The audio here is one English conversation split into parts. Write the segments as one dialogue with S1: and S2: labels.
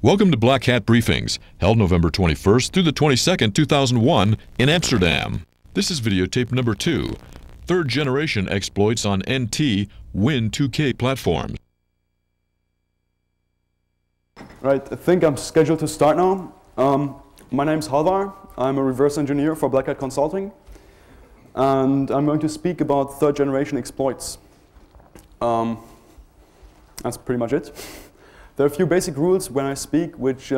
S1: Welcome to Black Hat Briefings, held November 21st through the 22nd, 2001 in Amsterdam. This is videotape number 2, third generation exploits on NT Win2k platforms.
S2: Right, I think I'm scheduled to start now. My name's Halvar. I'm a reverse engineer for Black Hat Consulting. And I'm going to speak about third generation exploits. That's pretty much it. There are a few basic rules when I speak, which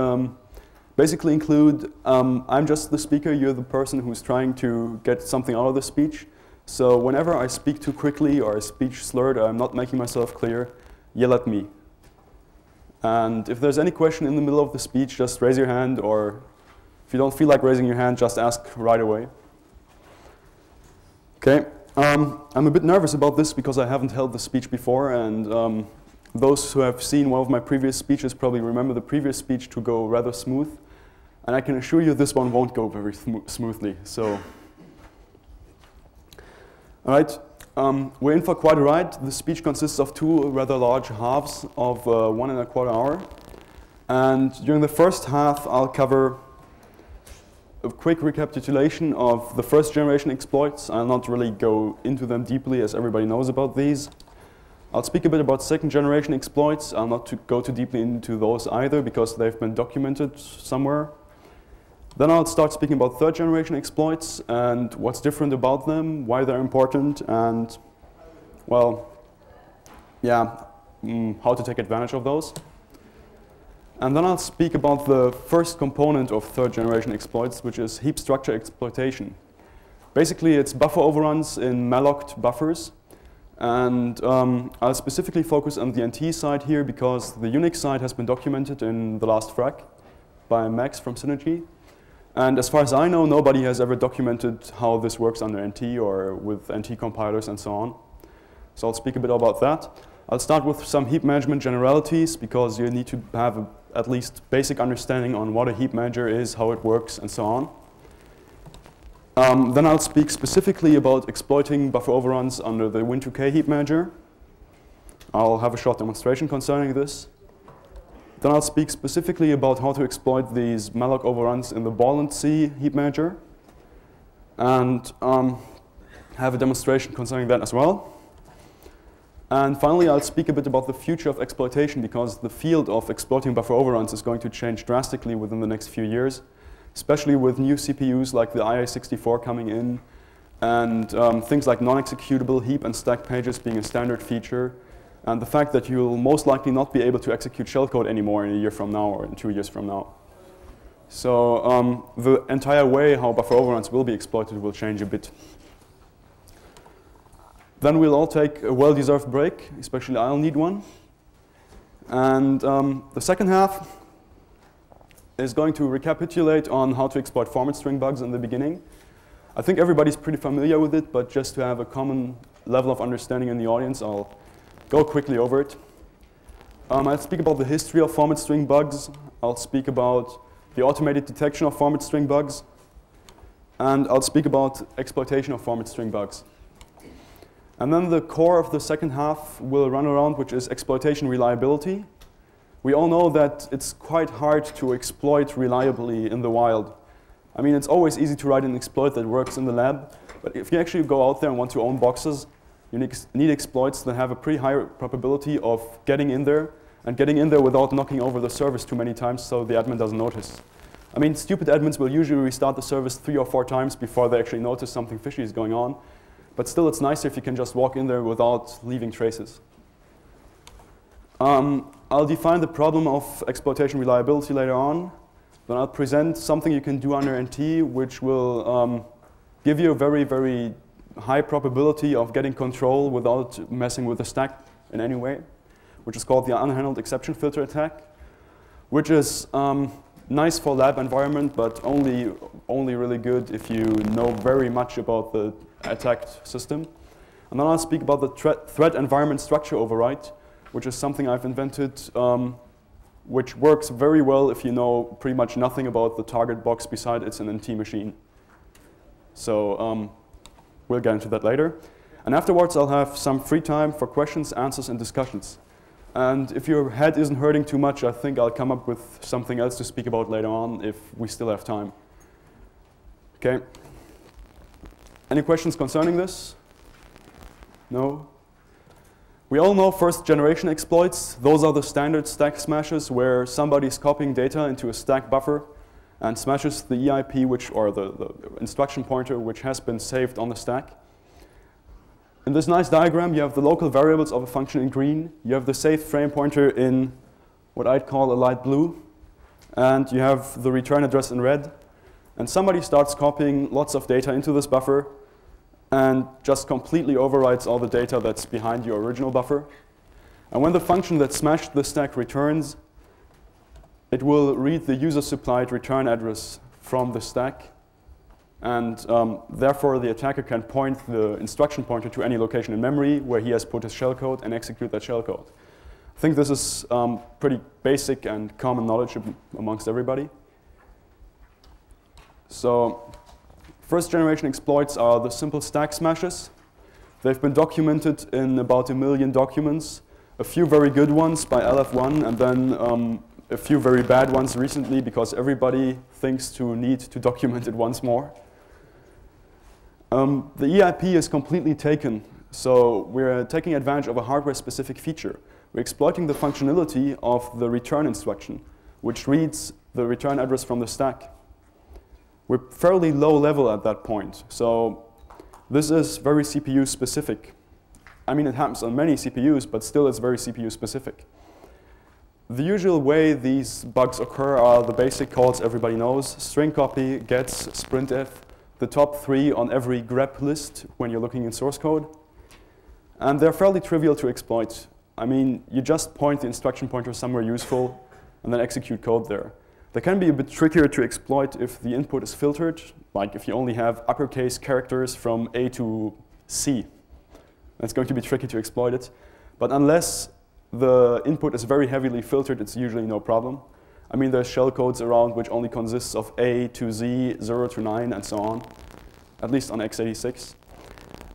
S2: basically include I'm just the speaker, you're the person who's trying to get something out of the speech. So whenever I speak too quickly or a speech slurred, or I'm not making myself clear, yell at me. And if there's any question in the middle of the speech, just raise your hand, or if you don't feel like raising your hand, just ask right away. Okay, I'm a bit nervous about this because I haven't held the speech before, and those who have seen one of my previous speeches probably remember the previous speech to go rather smooth. And I can assure you this one won't go very smoothly. So, all right, we're in for quite a ride. The speech consists of two rather large halves of 1¼ hour. And during the first half, I'll cover a quick recapitulation of the first generation exploits. I'll not really go into them deeply, as everybody knows about these. I'll speak a bit about second generation exploits. I'll not go too deeply into those either because they've been documented somewhere. Then I'll start speaking about third generation exploits and what's different about them, why they're important, and, well, yeah, how to take advantage of those. And then I'll speak about the first component of third generation exploits, which is heap structure exploitation. Basically, it's buffer overruns in malloced buffers. And I'll specifically focus on the NT side here because the Unix side has been documented in the last frac by Max from Synergy. And as far as I know, nobody has ever documented how this works under NT or with NT compilers and so on. So I'll speak a bit about that. I'll start with some heap management generalities because you need to have at least basic understanding on what a heap manager is, how it works, and so on. Then I'll speak specifically about exploiting buffer overruns under the Win2k heap manager. I'll have a short demonstration concerning this. Then I'll speak specifically about how to exploit these malloc overruns in the Borland C heap manager. And have a demonstration concerning that as well. And finally, I'll speak a bit about the future of exploitation because the field of exploiting buffer overruns is going to change drastically within the next few years, especially with new CPUs like the IA64 coming in, and things like non-executable heap and stack pages being a standard feature, and the fact that you'll most likely not be able to execute shellcode anymore in a year from now or in 2 years from now. So the entire way how buffer overruns will be exploited will change a bit. Then we'll all take a well-deserved break, especially I'll need one. And the second half is going to recapitulate on how to exploit format string bugs in the beginning. I think everybody's pretty familiar with it, but just to have a common level of understanding in the audience, I'll go quickly over it. I'll speak about the history of format string bugs. I'll speak about the automated detection of format string bugs. And I'll speak about exploitation of format string bugs. And then the core of the second half will run around, which is exploitation reliability. We all know that it's quite hard to exploit reliably in the wild. I mean, it's always easy to write an exploit that works in the lab, but if you actually go out there and want to own boxes, you need exploits that have a pretty high probability of getting in there, and getting in there without knocking over the service too many times so the admin doesn't notice. I mean, stupid admins will usually restart the service 3 or 4 times before they actually notice something fishy is going on, but still it's nicer if you can just walk in there without leaving traces. I'll define the problem of exploitation reliability later on. Then I'll present something you can do under NT, which will give you a very, very high probability of getting control without messing with the stack in any way, which is called the unhandled exception filter attack, which is nice for lab environment, but only really good if you know very much about the attacked system. And then I'll speak about the threat environment structure override, which is something I've invented, which works very well if you know pretty much nothing about the target box beside it's an NT machine. So we'll get into that later. And afterwards, I'll have some free time for questions, answers, and discussions. And if your head isn't hurting too much, I think I'll come up with something else to speak about later on if we still have time. Okay. Any questions concerning this? No? We all know first generation exploits. Those are the standard stack smashes where somebody's copying data into a stack buffer and smashes the EIP, or the instruction pointer, which has been saved on the stack. In this nice diagram, you have the local variables of a function in green. You have the saved frame pointer in what I'd call a light blue. And you have the return address in red. And somebody starts copying lots of data into this buffer and just completely overwrites all the data that's behind your original buffer. And when the function that smashed the stack returns, it will read the user-supplied return address from the stack. And therefore, the attacker can point the instruction pointer to any location in memory where he has put his shellcode and execute that shellcode. I think this is pretty basic and common knowledge amongst everybody. So first generation exploits are the simple stack smashes. They've been documented in about 1 million documents, a few very good ones by LF1, and then a few very bad ones recently because everybody thinks to need to document it once more. The EIP is completely taken, so we're taking advantage of a hardware-specific feature. We're exploiting the functionality of the return instruction, which reads the return address from the stack. We're fairly low level at that point, so this is very CPU-specific. I mean, it happens on many CPUs, but still it's very CPU-specific. The usual way these bugs occur are the basic calls everybody knows: string copy, gets, sprintf, the top 3 on every grep list when you're looking in source code. And they're fairly trivial to exploit. I mean, you just point the instruction pointer somewhere useful and then execute code there. They can be a bit trickier to exploit if the input is filtered, like if you only have uppercase characters from A to C. That's going to be tricky to exploit it. But unless the input is very heavily filtered, it's usually no problem. I mean, there's shellcodes around which only consists of A to Z, 0 to 9, and so on, at least on x86.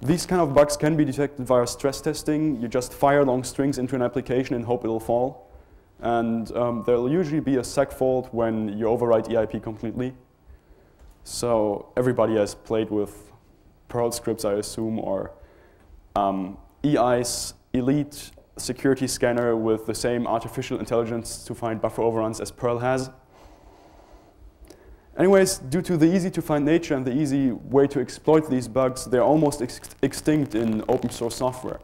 S2: These kind of bugs can be detected via stress testing. You just fire long strings into an application and hope it'll fall. And there'll usually be a seg fault when you overwrite EIP completely. So everybody has played with Perl scripts, I assume, or EI's elite security scanner with the same artificial intelligence to find buffer overruns as Perl has. Anyways, due to the easy-to-find nature and the easy way to exploit these bugs, they're almost extinct in open source software.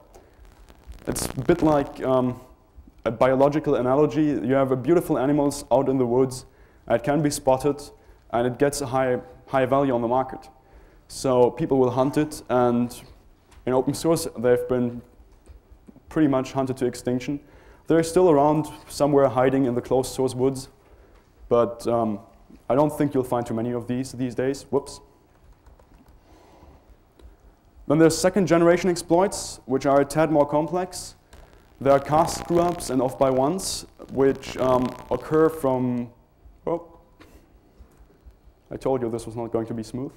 S2: It's a bit like a biological analogy. You have beautiful animals out in the woods, and it can be spotted, and it gets a high value on the market. So people will hunt it, and in open source, they've been pretty much hunted to extinction. They're still around somewhere hiding in the closed source woods, but I don't think you'll find too many of these days. Whoops. Then there's second generation exploits, which are a tad more complex. There are cast screw-ups and off-by-ones, which occur from, oh, I told you this was not going to be smooth.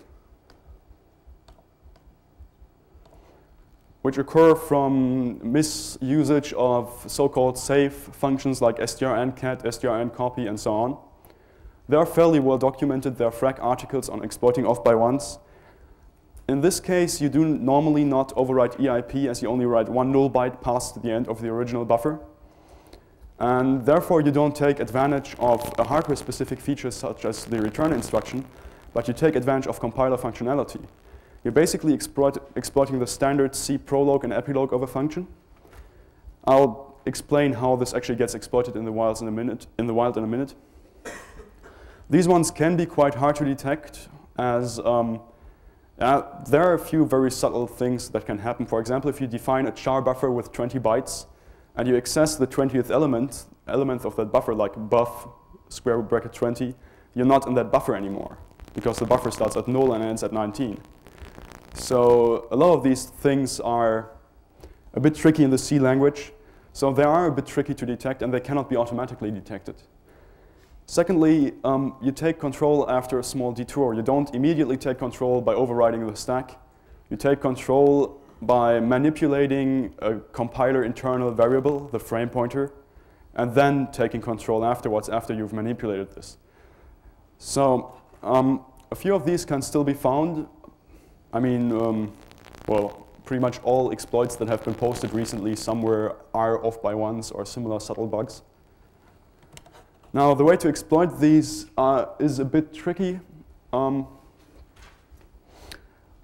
S2: Which occur from misusage of so-called safe functions like strncat, strncopy, and so on. They are fairly well documented. There are FRAC articles on exploiting off-by-ones. In this case, you do normally not overwrite EIP, as you only write 1 null byte past the end of the original buffer. And therefore, you don't take advantage of a hardware-specific feature such as the return instruction, but you take advantage of compiler functionality. You're basically exploiting the standard C prologue and epilogue of a function. I'll explain how this actually gets exploited in the wild in a minute. These ones can be quite hard to detect, as there are a few very subtle things that can happen. For example, if you define a char buffer with 20 bytes, and you access the 20th element of that buffer, like buff square bracket 20, you're not in that buffer anymore, because the buffer starts at 0 and ends at 19. So a lot of these things are a bit tricky in the C language. So they are a bit tricky to detect, and they cannot be automatically detected. Secondly, you take control after a small detour. You don't immediately take control by overriding the stack. You take control by manipulating a compiler internal variable, the frame pointer, and then taking control afterwards after you've manipulated this. So a few of these can still be found. I mean, well, pretty much all exploits that have been posted recently somewhere are off-by-ones or similar subtle bugs. Now, the way to exploit these is a bit tricky.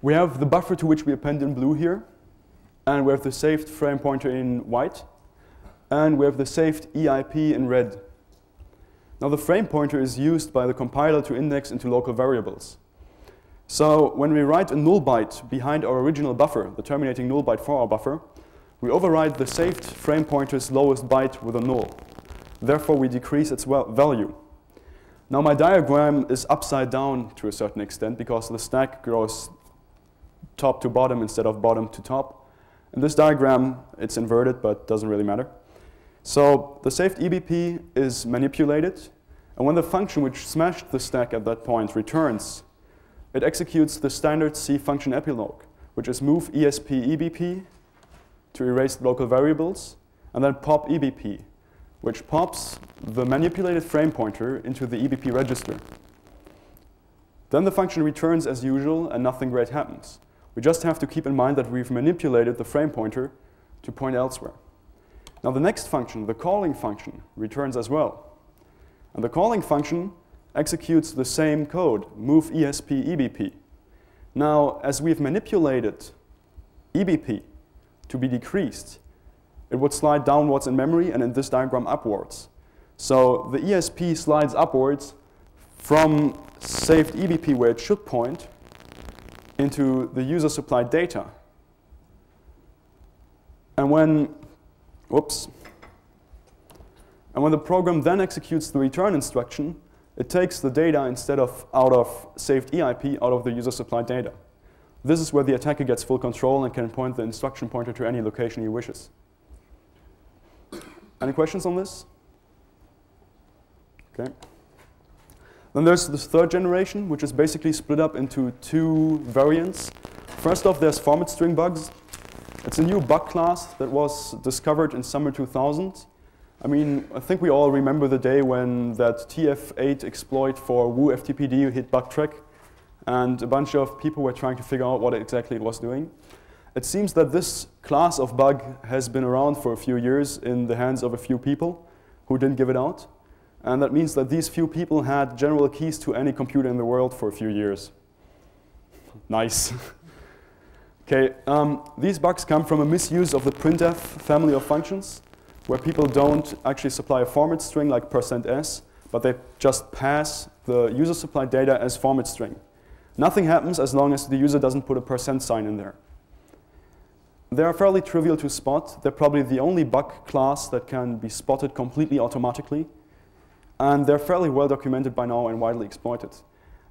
S2: We have the buffer to which we append in blue here, and we have the saved frame pointer in white, and we have the saved EIP in red. Now, the frame pointer is used by the compiler to index into local variables. So when we write a null byte behind our original buffer, the terminating null byte for our buffer, we override the saved frame pointer's lowest byte with a null. Therefore, we decrease its value. Now, my diagram is upside down to a certain extent because the stack grows top to bottom instead of bottom to top. In this diagram, it's inverted, but doesn't really matter. So the saved EBP is manipulated, and when the function which smashed the stack at that point returns, it executes the standard C function epilogue, which is move ESP EBP to erase local variables, and then pop EBP, which pops the manipulated frame pointer into the EBP register. Then the function returns as usual, and nothing great happens. We just have to keep in mind that we've manipulated the frame pointer to point elsewhere. Now the next function, the calling function, returns as well. And the calling function executes the same code, move ESP EBP. Now, as we've manipulated EBP to be decreased, it would slide downwards in memory and in this diagram upwards. So the ESP slides upwards from saved EBP where it should point into the user supplied data. And when the program then executes the return instruction, it takes the data instead of out of saved EIP out of the user supplied data. This is where the attacker gets full control and can point the instruction pointer to any location he wishes. Any questions on this? Okay. Then there's this third generation, which is basically split up into two variants. First off, there's format string bugs. It's a new bug class that was discovered in summer 2000. I mean, I think we all remember the day when that TF8 exploit for Woo FTPD hit bugtrack, and a bunch of people were trying to figure out what exactly it was doing. It seems that this class of bug has been around for a few years in the hands of a few people who didn't give it out. And that means that these few people had general keys to any computer in the world for a few years. Nice. Okay, these bugs come from a misuse of the printf family of functions, where people don't actually supply a format string like %s, but they just pass the user supplied data as format string. Nothing happens as long as the user doesn't put a % in there. They are fairly trivial to spot. They're probably the only bug class that can be spotted completely automatically. And they're fairly well documented by now and widely exploited.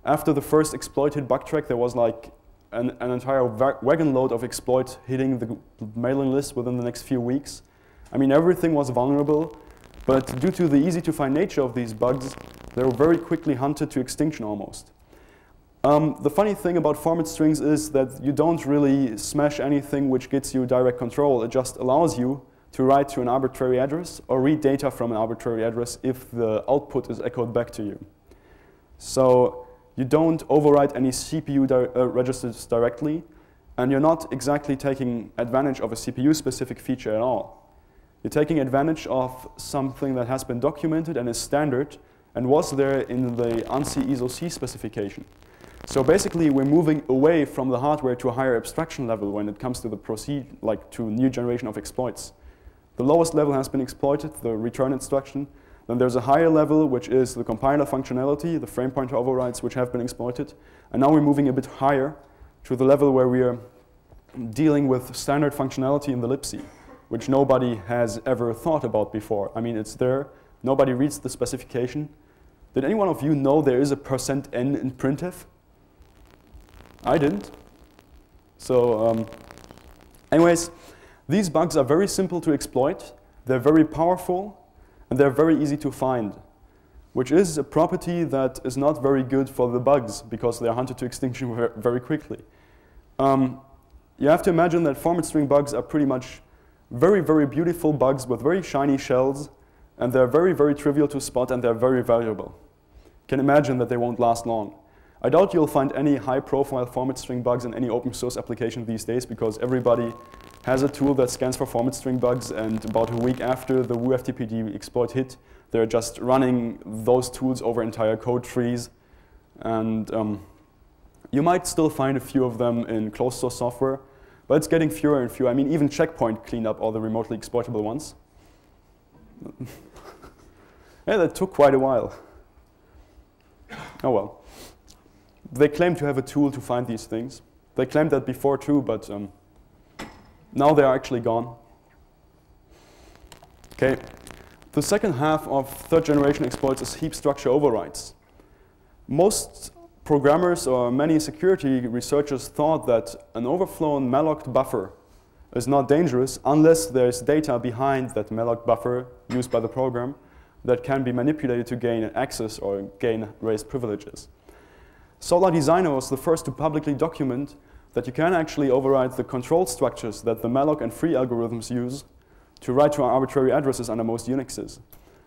S2: After the first exploited bug track, there was like an entire wagon load of exploits hitting the mailing list within the next few weeks. I mean, everything was vulnerable, but due to the easy-to-find nature of these bugs, they were very quickly hunted to extinction almost. The funny thing about format strings is that you don't really smash anything which gets you direct control. It just allows you to write to an arbitrary address or read data from an arbitrary address if the output is echoed back to you. So you don't overwrite any CPU registers directly, and you're not exactly taking advantage of a CPU-specific feature at all. You're taking advantage of something that has been documented and is standard and was there in the ANSI ISO-C specification. So basically, we're moving away from the hardware to a higher abstraction level when it comes to the to new generation of exploits. The lowest level has been exploited, the return instruction. Then there's a higher level, which is the compiler functionality, the frame pointer overrides, which have been exploited. And now we're moving a bit higher to the level where we are dealing with standard functionality in the libc, which nobody has ever thought about before. I mean, it's there. Nobody reads the specification. Did any one of you know there is a %n in printf? I didn't. So anyways, these bugs are very simple to exploit, they're very powerful, and they're very easy to find, which is a property that is not very good for the bugs because they're hunted to extinction very quickly. you have to imagine that format string bugs are pretty much very, very beautiful bugs with very shiny shells, and they're very, very trivial to spot, and they're very valuable. You can imagine that they won't last long. I doubt you'll find any high-profile format string bugs in any open source application these days, because everybody has a tool that scans for format string bugs, and about a week after the WooFTPD exploit hit, they're just running those tools over entire code trees. And you might still find a few of them in closed source software, but it's getting fewer and fewer. I mean, even Checkpoint cleaned up all the remotely exploitable ones. Yeah, that took quite a while. Oh well. They claim to have a tool to find these things. They claimed that before too, but now they are actually gone. Okay. The second half of third generation exploits is heap structure overrides. Most programmers or many security researchers thought that an overflown malloc buffer is not dangerous unless there's data behind that malloc buffer used by the program that can be manipulated to gain access or gain raised privileges. Solar Designer was the first to publicly document that you can actually override the control structures that the malloc and free algorithms use to write to arbitrary addresses under most Unixes.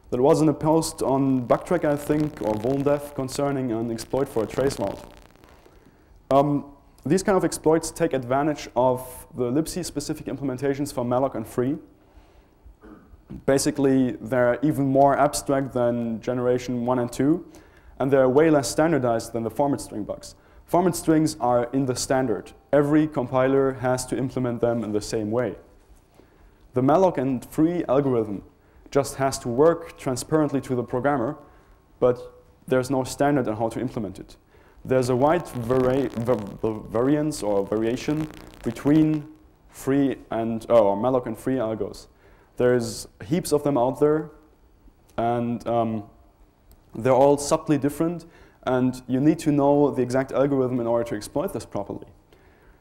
S2: That was in a post on Bugtrack, I think, or Voldev concerning an exploit for a trace route. These kind of exploits take advantage of the libc-specific implementations for malloc and free. Basically, they're even more abstract than generation 1 and 2, and they're way less standardized than the format string bugs. Format strings are in the standard. Every compiler has to implement them in the same way. The malloc and free algorithm just has to work transparently to the programmer, but there's no standard on how to implement it. There's a wide variance or variation between free and or malloc and free algos. There's heaps of them out there, and they're all subtly different, and you need to know the exact algorithm in order to exploit this properly.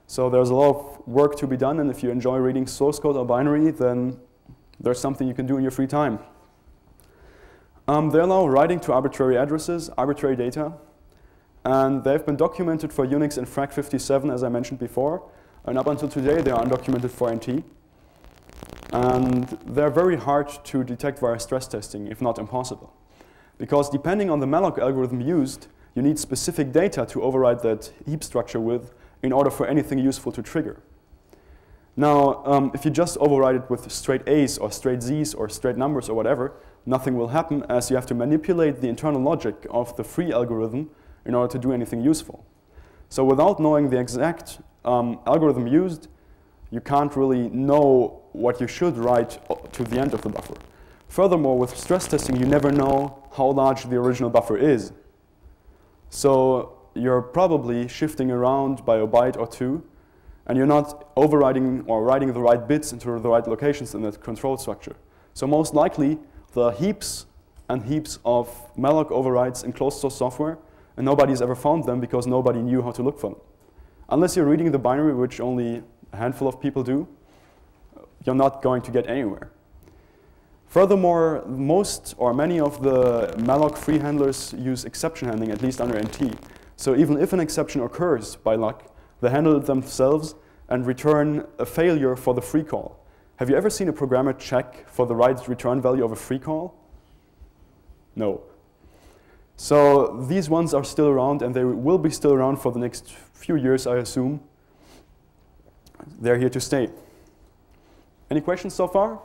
S2: So there's a lot of work to be done, and if you enjoy reading source code or binary, then there's something you can do in your free time. They allow writing to arbitrary addresses, arbitrary data, and they've been documented for Unix in FRAC57, as I mentioned before, and up until today they are undocumented for NT. And they're very hard to detect via stress testing, if not impossible. Because depending on the malloc algorithm used, you need specific data to override that heap structure with in order for anything useful to trigger. Now, if you just override it with straight A's or straight Z's or straight numbers or whatever, nothing will happen, as you have to manipulate the internal logic of the free algorithm in order to do anything useful. So without knowing the exact algorithm used, you can't really know what you should write to the end of the buffer. Furthermore, with stress testing, you never know how large the original buffer is. So you're probably shifting around by a byte or two, and you're not overriding or writing the right bits into the right locations in that control structure. So most likely, the heaps and heaps of malloc overrides in closed source software, and nobody's ever found them because nobody knew how to look for them. Unless you're reading the binary, which only a handful of people do, you're not going to get anywhere. Furthermore, most or many of the malloc free handlers use exception handling, at least under NT. So even if an exception occurs by luck, they handle it themselves and return a failure for the free call. Have you ever seen a programmer check for the right return value of a free call? No. So these ones are still around, and they will be still around for the next few years, I assume. They're here to stay. Any questions so far?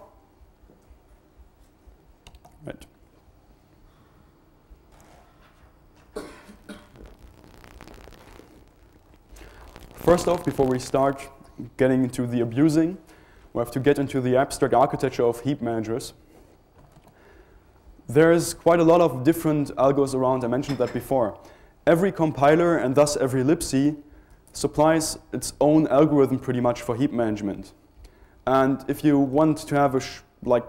S2: Right. First off, before we start getting into the abusing, we have to get into the abstract architecture of heap managers. There's quite a lot of different algos around. I mentioned that before. Every compiler, and thus every libc, supplies its own algorithm pretty much for heap management. And if you want to have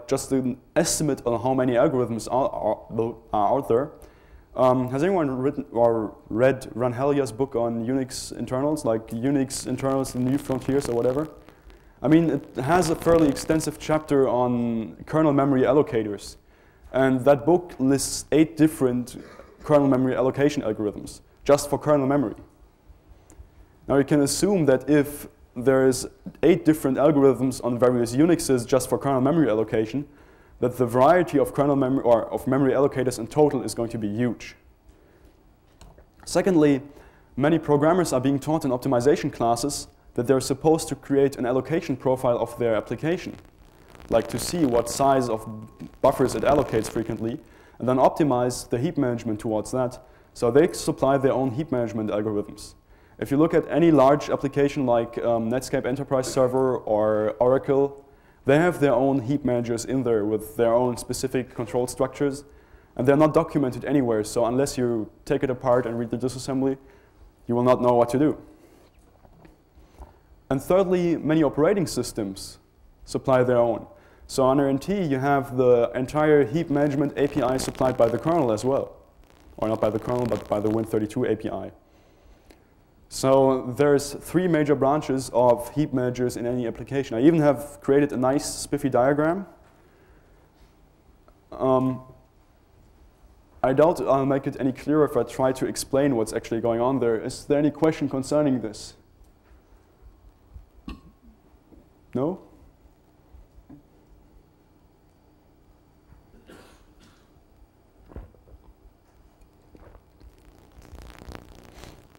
S2: just an estimate on how many algorithms are out there, has anyone written or read Ranhelia's book on Unix internals, like Unix internals, the New Frontiers or whatever? I mean, it has a fairly extensive chapter on kernel memory allocators. And that book lists 8 different kernel memory allocation algorithms, just for kernel memory. Now you can assume that if there's 8 different algorithms on various Unixes just for kernel memory allocation, that the variety of kernel memory or of memory allocators in total is going to be huge. Secondly, many programmers are being taught in optimization classes that they're supposed to create an allocation profile of their application, like to see what size of buffers it allocates frequently, and then optimize the heap management towards that. So they supply their own heap management algorithms. If you look at any large application like Netscape Enterprise Server or Oracle, they have their own heap managers in there with their own specific control structures, and they're not documented anywhere, so unless you take it apart and read the disassembly, you will not know what to do. And thirdly, many operating systems supply their own. So on RNT, you have the entire heap management API supplied by the kernel as well. Or not by the kernel, but by the Win32 API. So there's 3 major branches of heap managers in any application. I even have created a nice spiffy diagram. I doubt I'll make it any clearer if I try to explain what's actually going on there. Is there any question concerning this? No?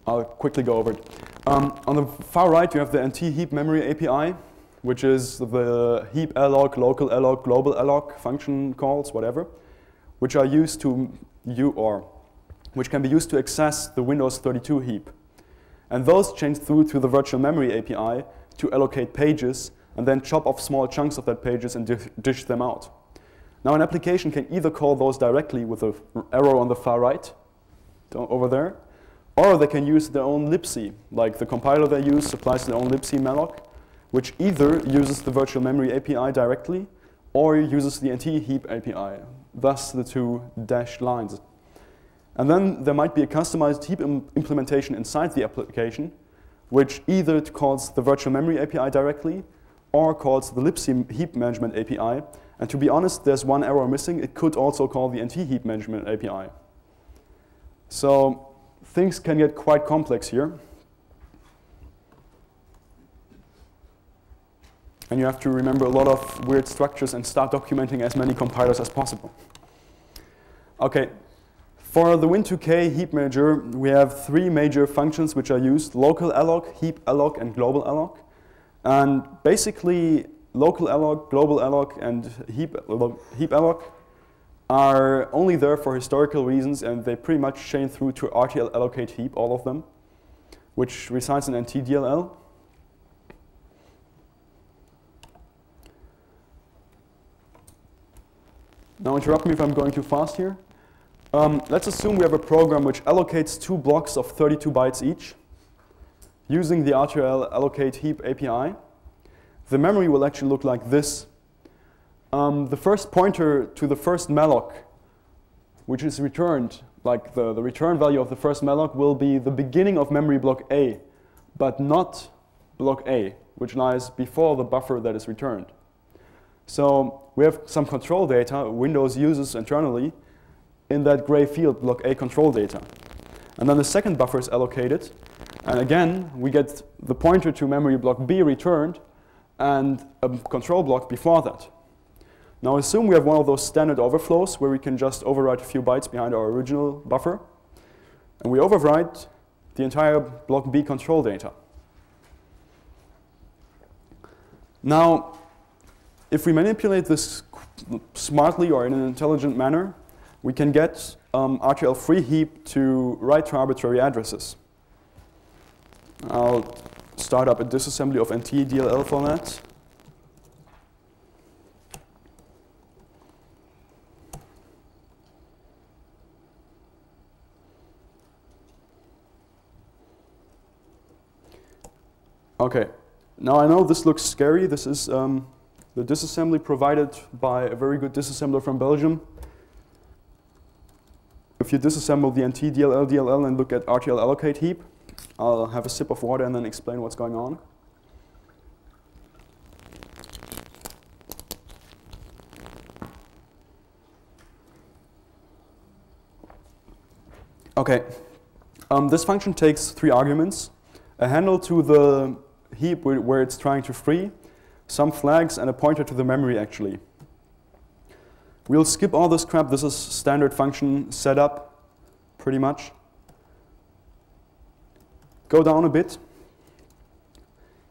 S2: I'll quickly go over it. On the far right, you have the NT heap memory API, which is the heap alloc, local alloc, global alloc function calls, whatever, which are used to which can be used to access the Windows 32 heap. And those change through to the virtual memory API to allocate pages and then chop off small chunks of that pages and dish them out. Now an application can either call those directly with the arrow on the far right, over there, or they can use their own libc, like the compiler they use supplies their own libc malloc, which either uses the virtual memory API directly or uses the NT heap API, thus the 2 dashed lines. And then there might be a customized heap implementation inside the application, which either calls the virtual memory API directly or calls the libc heap management API. And to be honest, there's one error missing. It could also call the NT heap management API. So things can get quite complex here. And you have to remember a lot of weird structures and start documenting as many compilers as possible. Okay, for the Win2k heap manager, we have 3 major functions which are used: local alloc, heap alloc, and global alloc. And basically, local alloc, global alloc, and heap alloc are only there for historical reasons, and they pretty much chain through to RTL allocate heap, all of them, which resides in NTDLL. Now interrupt me if I'm going too fast here. Let's assume we have a program which allocates 2 blocks of 32 bytes each using the RTL allocate heap API. The memory will actually look like this. The first pointer to the first malloc, which is returned, like the return value of the first malloc, will be the beginning of memory block A, but not block A, which lies before the buffer that is returned. So we have some control data Windows uses internally in that gray field, block A control data. And then the second buffer is allocated. And again, we get the pointer to memory block B returned and a control block before that. Now assume we have one of those standard overflows where we can just overwrite a few bytes behind our original buffer. And we overwrite the entire block B control data. Now, if we manipulate this smartly or in an intelligent manner, we can get RTL free heap to write to arbitrary addresses. I'll start up a disassembly of NTDLL for that. Okay, now I know this looks scary. This is the disassembly provided by a very good disassembler from Belgium. If you disassemble the NTDLL DLL and look at RTL allocate heap, I'll have a sip of water and then explain what's going on. Okay, this function takes 3 arguments: a handle to the heap where it's trying to free, some flags, and a pointer to the memory, actually. We'll skip all this crap. This is standard function setup, pretty much. Go down a bit.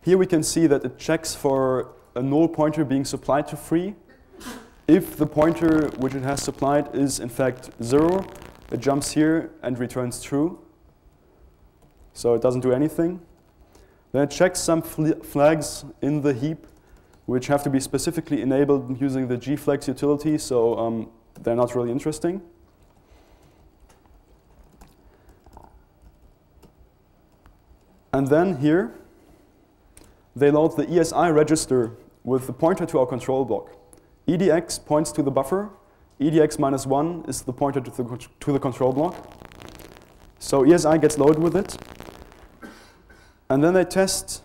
S2: Here we can see that it checks for a null pointer being supplied to free. If the pointer which it has supplied is in fact 0, it jumps here and returns true. So it doesn't do anything. Then it checks some flags in the heap which have to be specifically enabled using the gflags utility, so they're not really interesting. And then here, they load the ESI register with the pointer to our control block. EDX points to the buffer. EDX -1 is the pointer to the control block. So ESI gets loaded with it. And then they test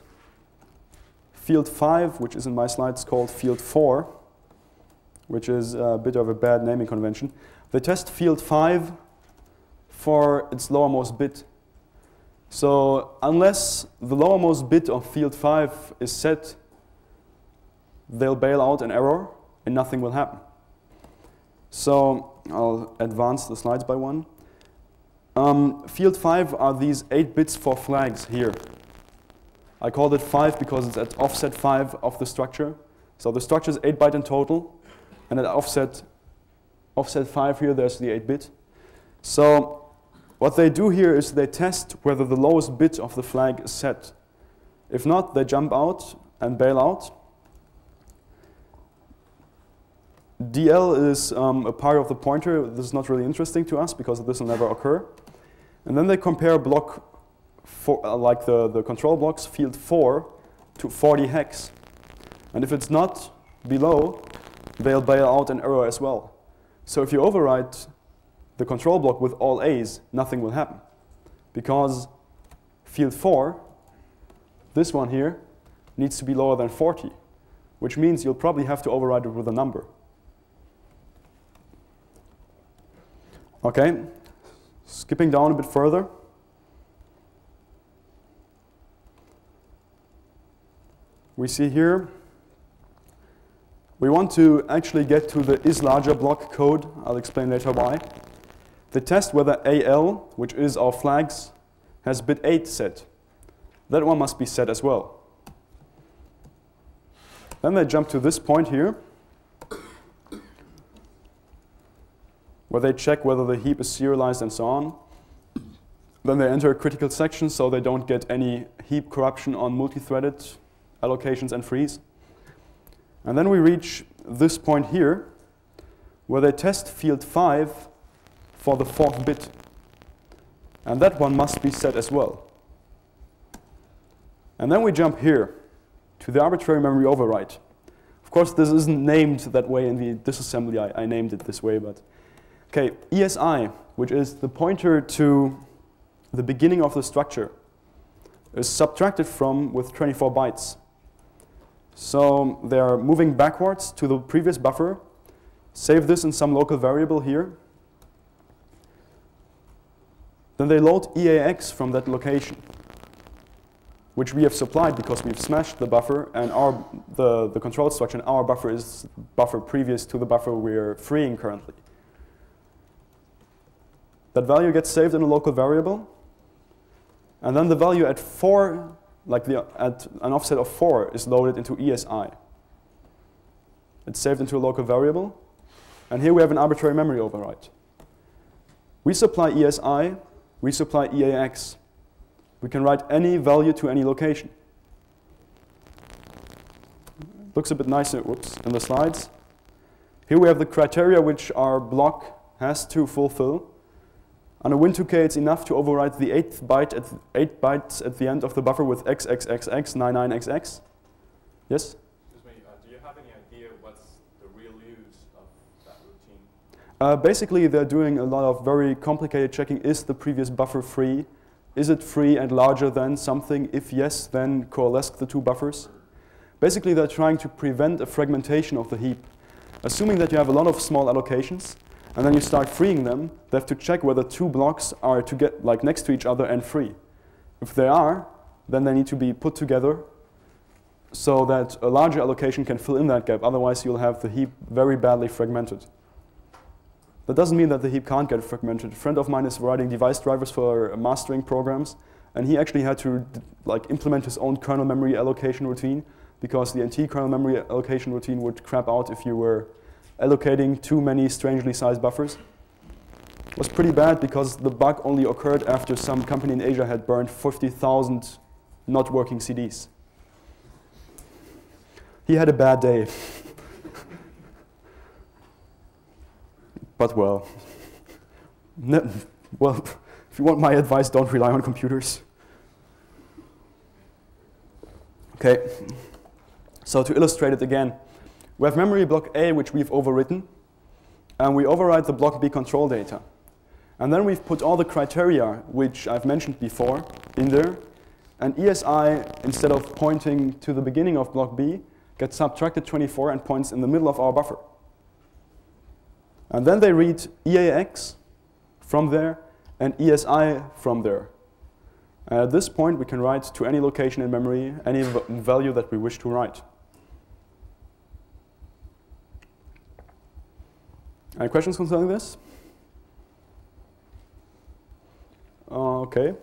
S2: field 5, which is in my slides called field 4, which is a bit of a bad naming convention. They test field 5 for its lowermost bit. So unless the lowermost bit of field 5 is set, they'll bail out an error and nothing will happen. So I'll advance the slides by one. Field 5 are these 8 bits for flags here. I called it 5 because it's at offset 5 of the structure. So the structure is 8 byte in total, and at offset 5 here, there's the 8 bit. So what they do here is they test whether the lowest bit of the flag is set. If not, they jump out and bail out. DL is a part of the pointer. This is not really interesting to us because this will never occur. And then they compare block like the control blocks, field 4 to 40 hex. And if it's not below, they'll bail out an error as well. So if you overwrite the control block with all A's, nothing will happen. Because field 4, this one here, needs to be lower than 40, which means you'll probably have to override it with a number. Okay, skipping down a bit further. We see here, we want to actually get to the isLarger block code. I'll explain later why. They test whether AL, which is our flags, has bit 8 set. That one must be set as well. Then they jump to this point here, where they check whether the heap is serialized and so on. Then they enter a critical section so they don't get any heap corruption on multi-threaded allocations and frees. And then we reach this point here, where they test field 5 for the 4th bit. And that one must be set as well. And then we jump here to the arbitrary memory override. Of course, this isn't named that way in the disassembly. I named it this way, but okay, ESI, which is the pointer to the beginning of the structure, is subtracted from with 24 bytes. So they're moving backwards to the previous buffer, save this in some local variable here. Then they load EAX from that location, which we have supplied because we've smashed the buffer, and the control structure in our buffer is buffer previous to the buffer we're freeing currently. That value gets saved in a local variable, and then the value at 4, like at an offset of 4, is loaded into ESI. It's saved into a local variable, and here we have an arbitrary memory override. We supply ESI, we supply EAX. We can write any value to any location. Looks a bit nicer, whoops, in the slides. Here we have the criteria which our block has to fulfill. On a Win2k, it's enough to overwrite the 8th byte at 8 bytes at the end of the buffer with XXXX, 99XX. Yes?
S3: Excuse me, do you have any idea what's the real use of that routine?
S2: Basically, they're doing a lot of very complicated checking. Is the previous buffer free? Is it free and larger than something? If yes, then coalesce the two buffers. Basically, they're trying to prevent a fragmentation of the heap. Assuming that you have a lot of small allocations, and then you start freeing them, they have to check whether two blocks are next to each other and free. If they are, then they need to be put together so that a larger allocation can fill in that gap. Otherwise, you'll have the heap very badly fragmented. That doesn't mean that the heap can't get fragmented. A friend of mine is writing device drivers for mastering programs, and he actually had to implement his own kernel memory allocation routine, because the NT kernel memory allocation routine would crap out if you were allocating too many strangely sized buffers. It was pretty bad because the bug only occurred after some company in Asia had burned 50,000 not working CDs. He had a bad day. But well, well, if you want my advice, don't rely on computers. Okay, so to illustrate it again, we have memory block A, which we've overwritten, and we override the block B control data. And then we've put all the criteria, which I've mentioned before, in there, and ESI, instead of pointing to the beginning of block B, gets subtracted 24 and points in the middle of our buffer. And then they read EAX from there and ESI from there. And at this point, we can write to any location in memory any value that we wish to write. Any questions concerning this? Okay.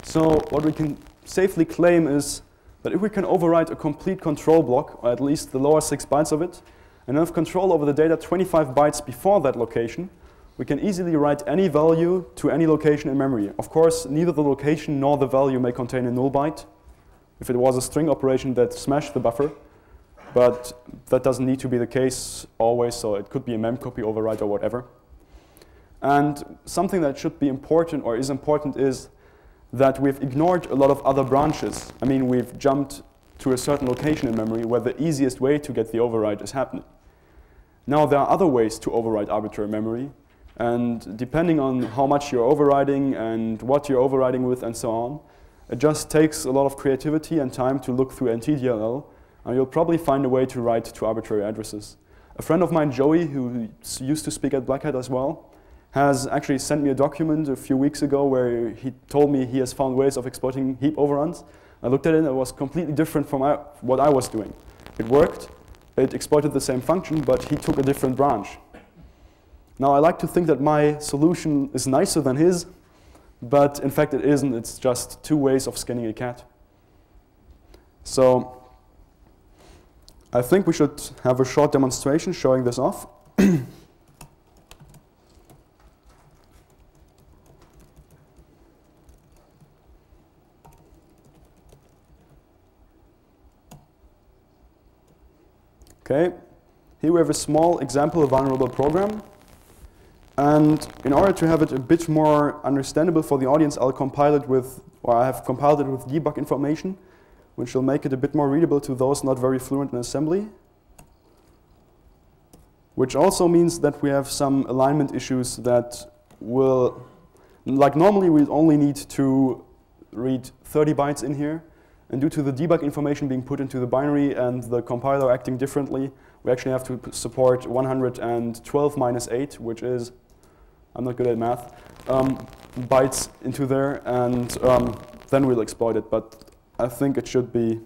S2: So what we can safely claim is that if we can overwrite a complete control block, or at least the lower 6 bytes of it, and have control over the data 25 bytes before that location, we can easily write any value to any location in memory. Of course, neither the location nor the value may contain a null byte, if it was a string operation that smashed the buffer, but that doesn't need to be the case always, so it could be a memcopy overwrite or whatever. And something that should be important, or is important, is that we've ignored a lot of other branches. I mean, we've jumped to a certain location in memory where the easiest way to get the override is happening. Now, there are other ways to override arbitrary memory, and depending on how much you're overriding and what you're overriding with and so on, it just takes a lot of creativity and time to look through NTDLL, and you'll probably find a way to write to arbitrary addresses. A friend of mine, Joey, who used to speak at Black Hat as well, has actually sent me a document a few weeks ago where he told me he has found ways of exploiting heap overruns. I looked at it and it was completely different from what I was doing. It worked, it exploited the same function, but he took a different branch. Now I like to think that my solution is nicer than his, but in fact it isn't. It's just 2 ways of skinning a cat. So I think we should have a short demonstration showing this off. Okay, here we have a small example of vulnerable program. And in order to have it a bit more understandable for the audience, I'll compile it with, or I have compiled it with debug information, which will make it a bit more readable to those not very fluent in assembly. Which also means that we have some alignment issues that will, like normally we only need to read 30 bytes in here. And due to the debug information being put into the binary and the compiler acting differently, we actually have to support 112 minus 8, which is, I'm not good at math, bytes into there, and then we'll exploit it. But I think it should be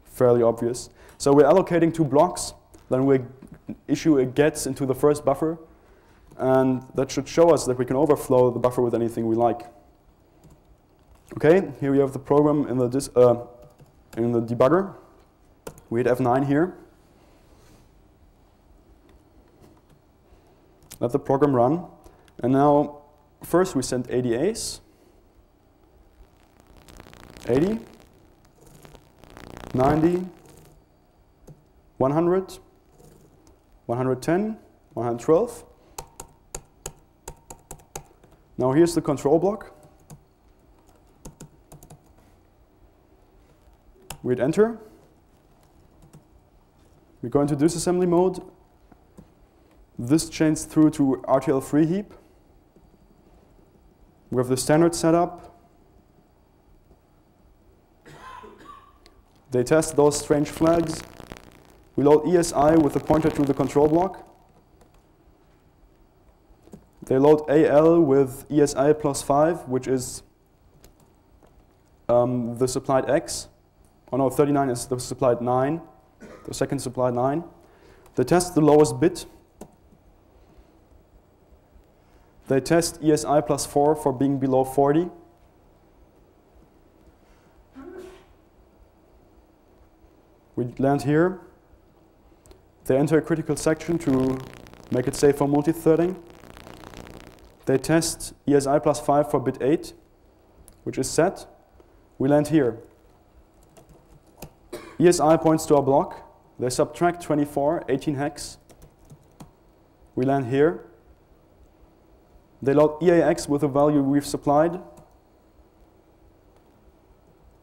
S2: fairly obvious. So we're allocating 2 blocks, then we issue a gets into the first buffer, and that should show us that we can overflow the buffer with anything we like. Okay, here we have the program in the debugger. We hit F9 here. Let the program run. And now, first we send ADAs. 80, 90, 100, 110, 112. Now here's the control block. We hit enter. We go into disassembly mode. This chains through to RTL free heap. We have the standard setup. They test those strange flags. We load ESI with a pointer to the control block. They load AL with ESI plus 5, which is the supplied X. Oh no, 39 is the supplied 9, the second supplied 9. They test the lowest bit. They test ESI plus 4 for being below 40. We land here. They enter a critical section to make it safe for multi-threading. They test ESI plus 5 for bit 8, which is set. We land here. ESI points to our block. They subtract 24, 18 hex. We land here. They load EAX with the value we've supplied.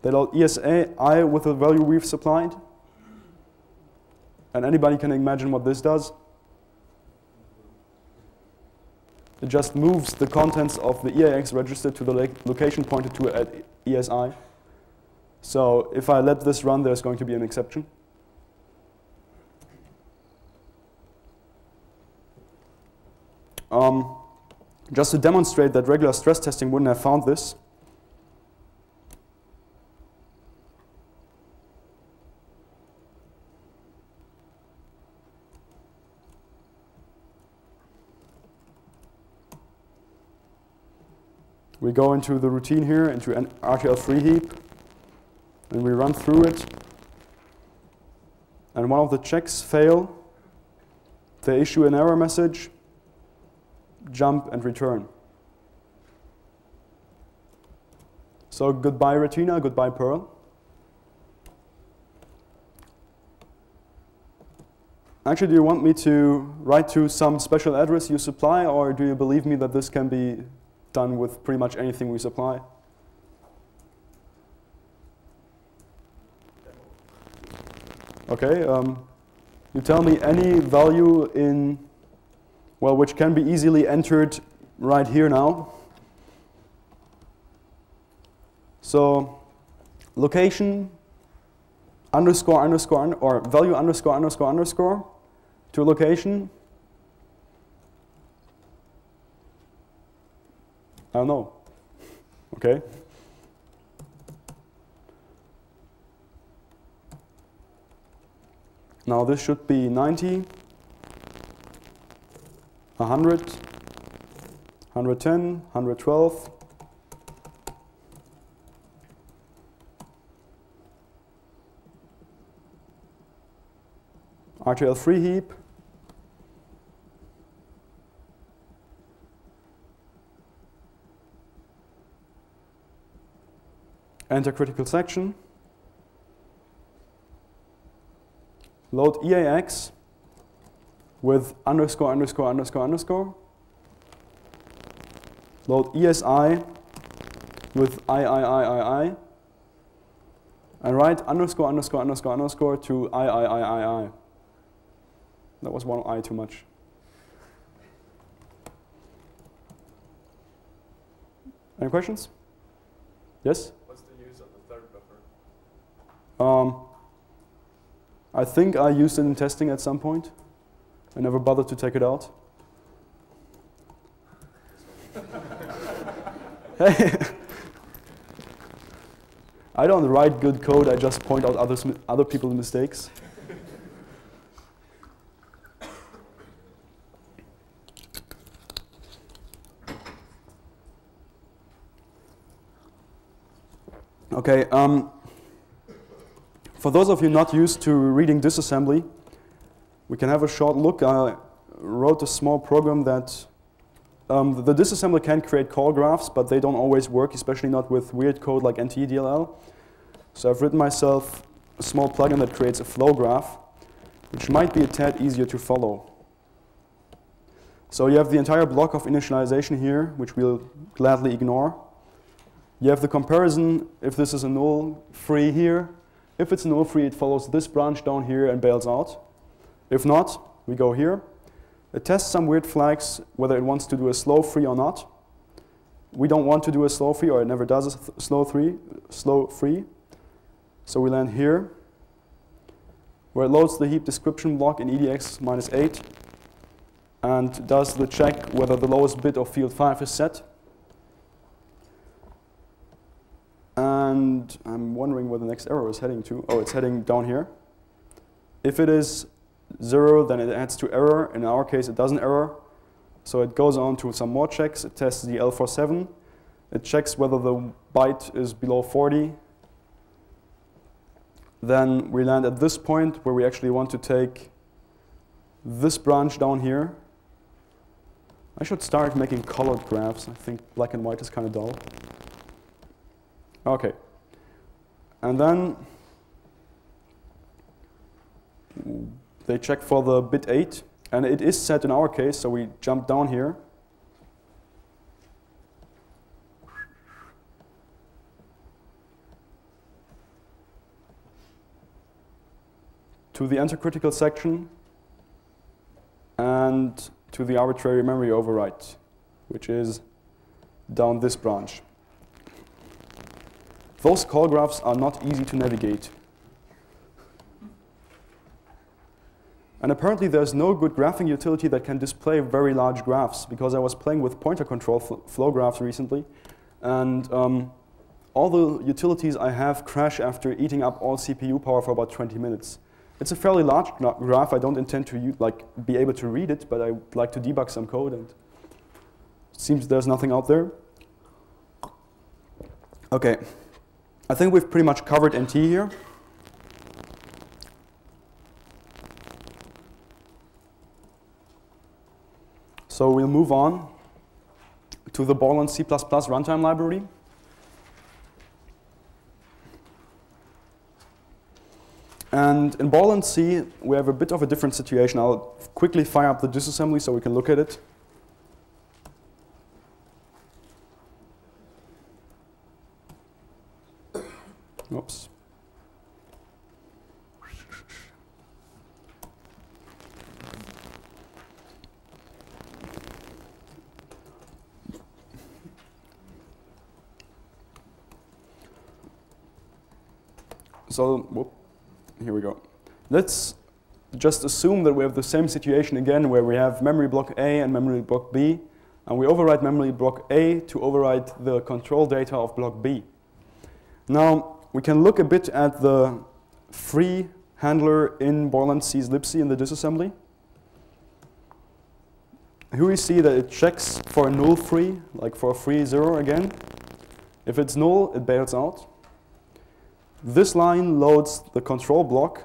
S2: They load ESI with the value we've supplied. And anybody can imagine what this does. It just moves the contents of the EAX register to the location pointed to at ESI. So if I let this run, there's going to be an exception. Just to demonstrate that regular stress testing wouldn't have found this, we go into the routine here, into an RTL3 heap, and we run through it. And one of the checks fail. They issue an error message, jump and return. So goodbye Retina, goodbye Perl. Actually, do you want me to write to some special address you supply, or do you believe me that this can be done with pretty much anything we supply? Okay, you tell me any value in, well, which can be easily entered right here now. So location underscore underscore or value underscore underscore underscore to location. I don't know. Okay. Now this should be 90, 100, 110, 112. RTL3 heap. Enter critical section. Load EAX with underscore underscore underscore underscore. Load ESI with I. And write underscore underscore underscore underscore to I. That was one I too much. Any questions? Yes?
S3: What's the use of the third buffer?
S2: I think I used it in testing at some point. I never bothered to take it out. Hey. I don't write good code, I just point out other people's mistakes. Okay, for those of you not used to reading disassembly, we can have a short look. I wrote a small program that the disassembler can create call graphs, but they don't always work, especially not with weird code like NTDLL. So I've written myself a small plugin that creates a flow graph, which might be a tad easier to follow. So you have the entire block of initialization here, which we'll gladly ignore. You have the comparison if this is a null free here. If it's null free, it follows this branch down here and bails out. If not, we go here. It tests some weird flags, whether it wants to do a slow free or not. We don't want to do a slow free, or it never does a slow free. So we land here, where it loads the heap description block in EDX -8. and does the check whether the lowest bit of field 5 is set. And I'm wondering where the next error is heading to. Oh, it's heading down here. If it is 0, then it adds to error. In our case, it doesn't error. So it goes on to some more checks. It tests the L47. It checks whether the byte is below 40. Then we land at this point where we actually want to take this branch down here. I should start making colored graphs. I think black and white is kind of dull. Okay. And then they check for the bit 8. And it is set in our case, so we jump down here. To the enter critical section and to the arbitrary memory overwrite, which is down this branch. Those call graphs are not easy to navigate. And apparently there's no good graphing utility that can display very large graphs, because I was playing with pointer control flow graphs recently, and all the utilities I have crash after eating up all CPU power for about 20 minutes. It's a fairly large graph. I don't intend to be able to read it, but I'd like to debug some code, and it seems there's nothing out there. Okay, I think we've pretty much covered NT here. So we'll move on to the Borland C++ runtime library. And in Borland C, we have a bit of a different situation. I'll quickly fire up the disassembly so we can look at it. Oops. So, whoop. Here we go. Let's just assume that we have the same situation again, where we have memory block A and memory block B, and we override memory block A to override the control data of block B. Now, we can look a bit at the free handler in Borland C's libc in the disassembly. Here we see that it checks for a null free, like for a free 0 again. If it's null, it bails out. This line loads the control block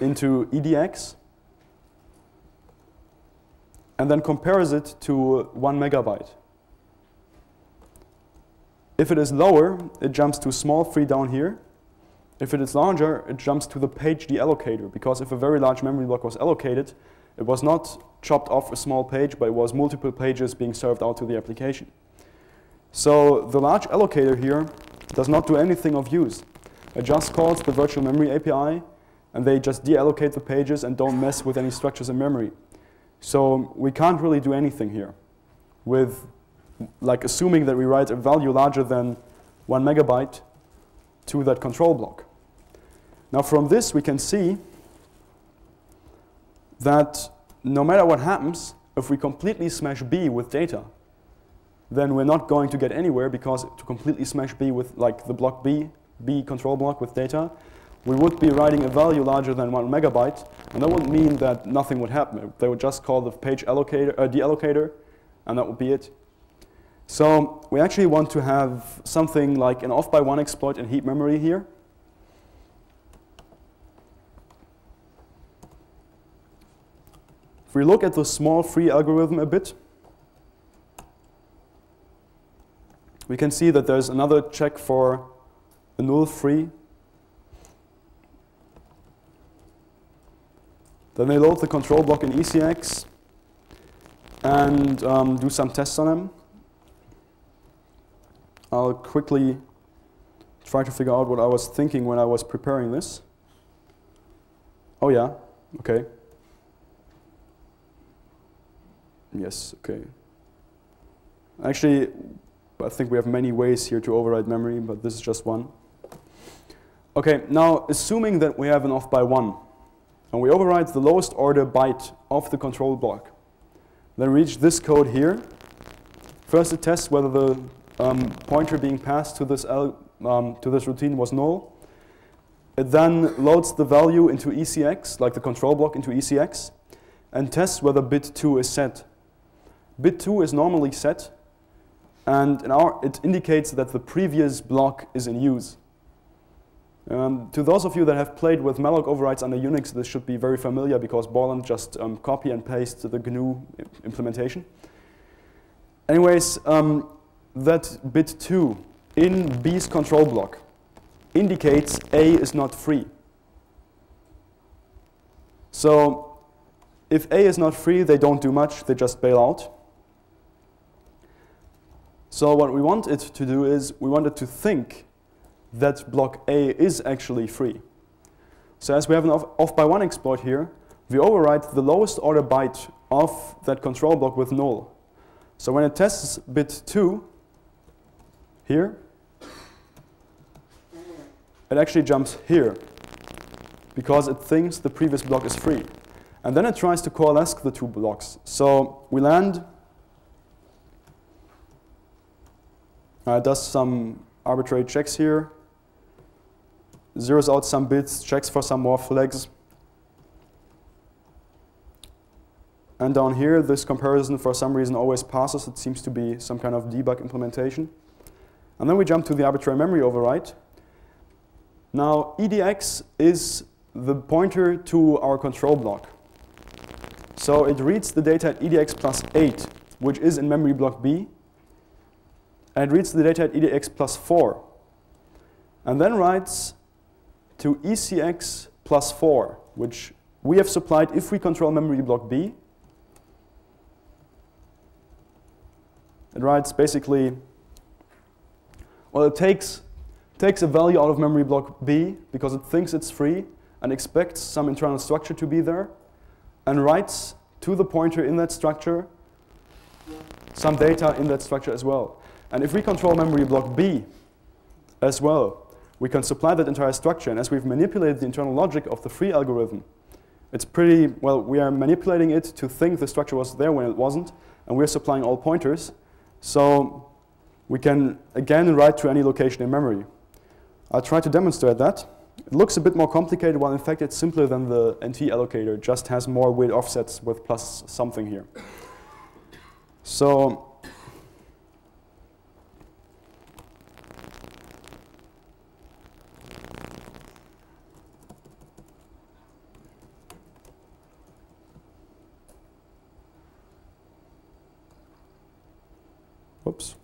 S2: into EDX and then compares it to 1 megabyte. If it is lower, it jumps to small free down here. If it is larger, it jumps to the page deallocator, because if a very large memory block was allocated, it was not chopped off a small page, but it was multiple pages being served out to the application. So the large allocator here does not do anything of use. It just calls the virtual memory API, and they just deallocate the pages and don't mess with any structures in memory. So we can't really do anything here with assuming that we write a value larger than 1 megabyte to that control block. Now from this we can see that no matter what happens, if we completely smash B with data, then we're not going to get anywhere, because to completely smash B with the block B control block with data, we would be writing a value larger than 1 megabyte, and that would mean that nothing would happen. They would just call the page deallocator, and that would be it. So we actually want to have something like an off-by-one exploit in heap memory here. If we look at the small free algorithm a bit, we can see that there's another check for a null free. Then they load the control block in ECX and do some tests on them. I'll quickly try to figure out what I was thinking when I was preparing this. Oh yeah, okay. Yes, okay. Actually, I think we have many ways here to override memory, but this is just one. Okay, now assuming that we have an off by one, and we override the lowest order byte of the control block, Then reach this code here. First it tests whether the pointer being passed to this routine was null. It then loads the value into ECX, like the control block into ECX, and tests whether bit 2 is set. Bit 2 is normally set, and it indicates that the previous block is in use. To those of you that have played with malloc overrides under Unix, this should be very familiar because Borland just copy and paste the GNU implementation. Anyways, that bit 2 in B's control block indicates A is not free. So if A is not free, they don't do much, they just bail out. So what we want it to do is we want it to think that block A is actually free. So as we have an off-by-one exploit here, we override the lowest order byte of that control block with null. So when it tests bit 2 here, it actually jumps here because it thinks the previous block is free. And then it tries to coalesce the two blocks. So we land, it does some arbitrary checks here, zeroes out some bits, checks for some more flags. And down here, this comparison for some reason always passes. It seems to be some kind of debug implementation. And then we jump to the arbitrary memory override. Now, EDX is the pointer to our control block. So it reads the data at EDX plus 8, which is in memory block B. And it reads the data at EDX plus 4. And then writes to ECX plus 4, which we have supplied if we control memory block B. It writes basically, well, it takes a value out of memory block B because it thinks it's free and expects some internal structure to be there, and writes to the pointer in that structure some data in that structure as well. And if we control memory block B as well, we can supply that entire structure. And as we've manipulated the internal logic of the free algorithm, it's pretty, well, we are manipulating it to think the structure was there when it wasn't, and we're supplying all pointers. So we can, again, write to any location in memory. I'll try to demonstrate that. It looks a bit more complicated, while in fact it's simpler than the NT allocator. It just has more weird offsets with plus something here. So whoops.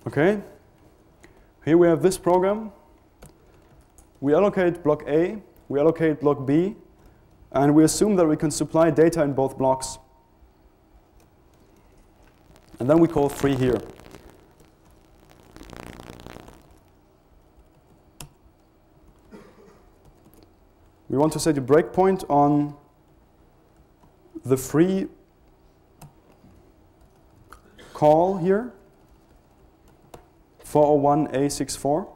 S2: Okay, here we have this program. We allocate block A, we allocate block B, and we assume that we can supply data in both blocks. And then we call free here. We want to set a breakpoint on the free call here. 401A64.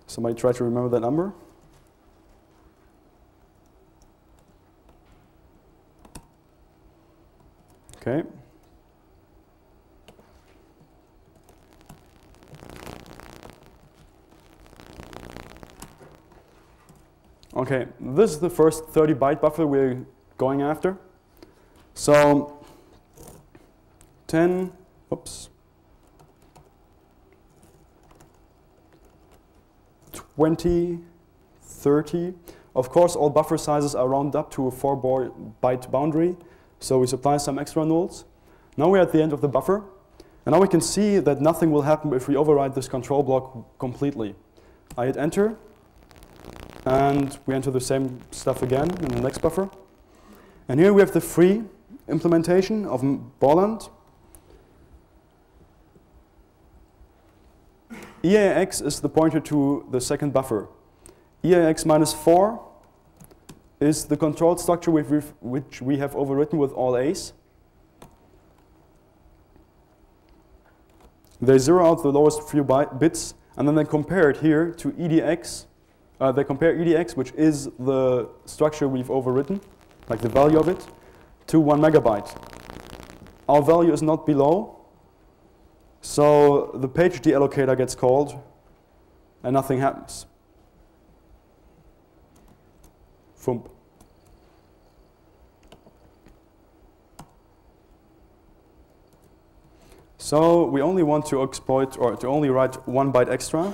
S2: Somebody try to remember that number. Okay. Okay, this is the first 30-byte buffer we're going after. So 10, oops. 20, 30. Of course, all buffer sizes are rounded up to a 4-byte boundary, so we supply some extra nulls. Now we're at the end of the buffer, and now we can see that nothing will happen if we override this control block completely. I hit enter, and we enter the same stuff again in the next buffer. And here we have the free implementation of Borland. EAX is the pointer to the second buffer. EAX minus 4 is the control structure which we have overwritten with all A's. They zero out the lowest few bits and then they compare it here to EDX. They compare EDX, which is the structure we've overwritten, like the value of it, to 1 megabyte. Our value is not below, so the page deallocator gets called, and nothing happens. Thump. So we only want to exploit, or to only write 1 byte extra.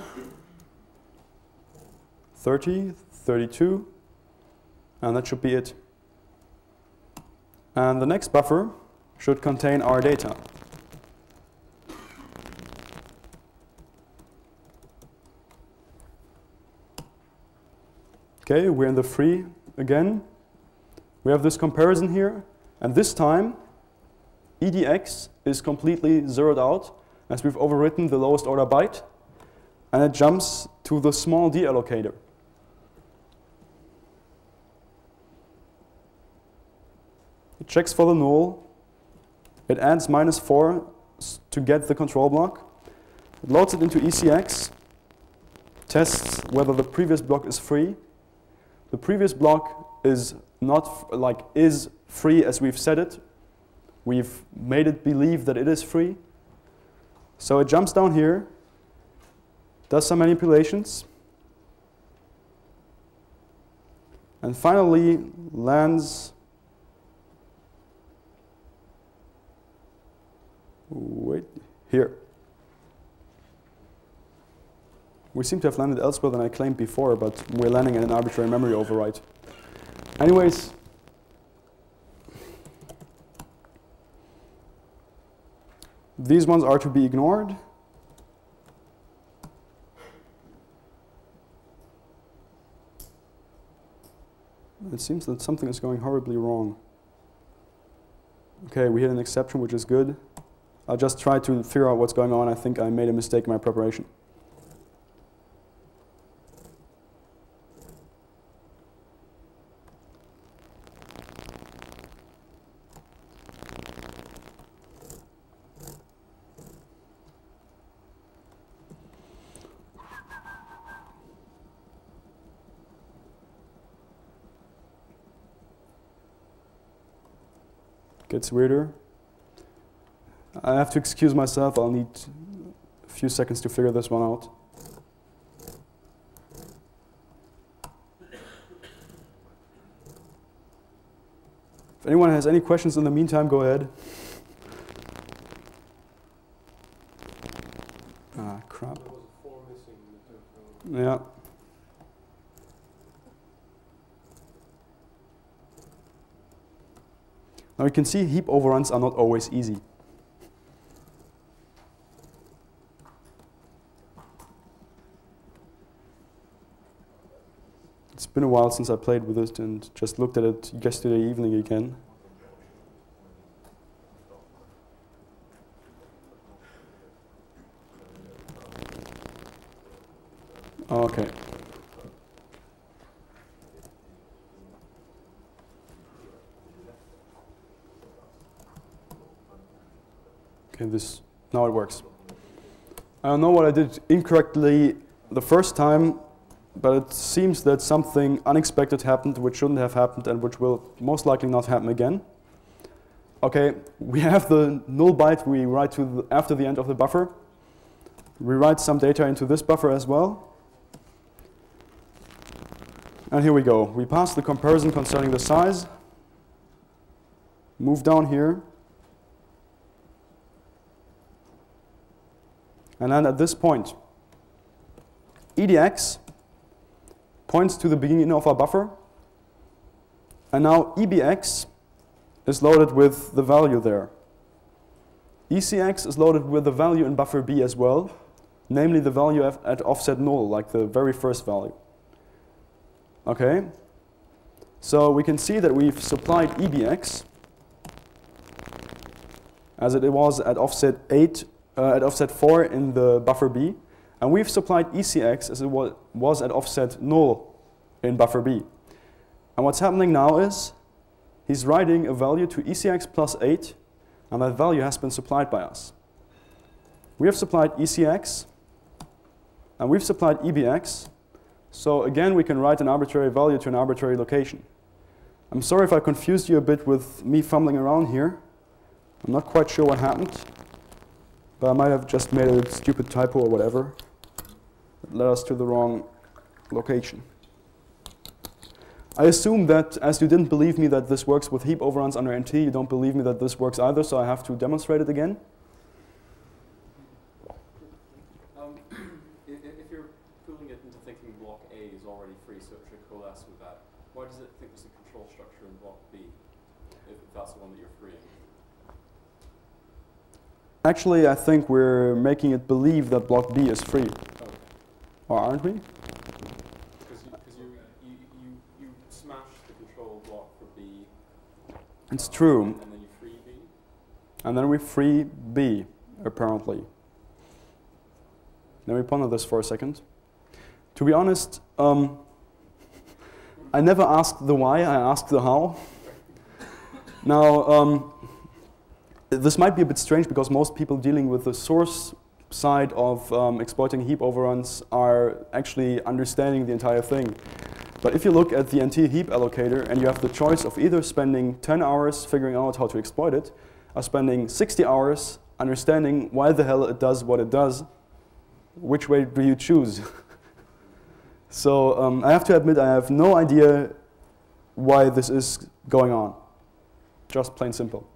S2: 30, 32, and that should be it. And the next buffer should contain our data. Okay, we're in the free again. We have this comparison here, and this time EDX is completely zeroed out as we've overwritten the lowest order byte, and it jumps to the small deallocator. It checks for the null. It adds -4 to get the control block. It loads it into ECX, tests whether the previous block is free. The previous block is not is free as we've set it. We've made it believe that it is free. So it jumps down here, does some manipulations, and finally lands here. We seem to have landed elsewhere than I claimed before, but we're landing in an arbitrary memory override. Anyways, these ones are to be ignored. It seems that something is going horribly wrong. Okay, we hit an exception, which is good. I'll just try to figure out what's going on. I think I made a mistake in my preparation. Gets weirder. I have to excuse myself. I'll need a few seconds to figure this one out. If anyone has any questions in the meantime, go ahead. Ah, crap.
S3: There was a 4 missing in the
S2: Yeah. Now you can see heap overruns are not always easy. It's been a while since I played with it and just looked at it yesterday evening again. Okay. Okay, now it works. I don't know what I did incorrectly the first time, but it seems that something unexpected happened which shouldn't have happened and which will most likely not happen again. Okay, we have the null byte we write to after the end of the buffer. We write some data into this buffer as well. And here we go. We pass the comparison concerning the size. Move down here. And then at this point, EDX points to the beginning of our buffer. And now EBX is loaded with the value there. ECX is loaded with the value in buffer B as well, namely the value at offset null, like the very first value. Okay, so we can see that we've supplied EBX as it was at offset 4 in the buffer B, and we've supplied ECX as it was at offset null in buffer B. And what's happening now is he's writing a value to ECX plus 8, and that value has been supplied by us. We have supplied ECX, And we've supplied EBX. So again, we can write an arbitrary value to an arbitrary location. I'm sorry if I confused you a bit with me fumbling around here. I'm not quite sure what happened, but I might have just made a stupid typo or whatever that led us to the wrong location. I assume that as you didn't believe me that this works with heap overruns under NT, you don't believe me that this works either, so I have to demonstrate it again.
S3: If you're fooling it into thinking block A is already free, so it should coalesce with that, why does it think there's a control structure in block B, if that's the one that you're freeing?
S2: Actually, I think we're making it believe that block B is free.
S3: Okay.
S2: Or aren't we?
S3: Because you smash the control block for B.
S2: It's true.
S3: And then you free B?
S2: And then we free B, apparently. Let me ponder this for a second. To be honest, I never asked the why, I asked the how. Now, this might be a bit strange because most people dealing with the source side of exploiting heap overruns are actually understanding the entire thing. But if you look at the NT heap allocator and you have the choice of either spending 10 hours figuring out how to exploit it, or spending 60 hours understanding why the hell it does what it does, which way do you choose? So I have to admit I have no idea why this is going on. Just plain simple.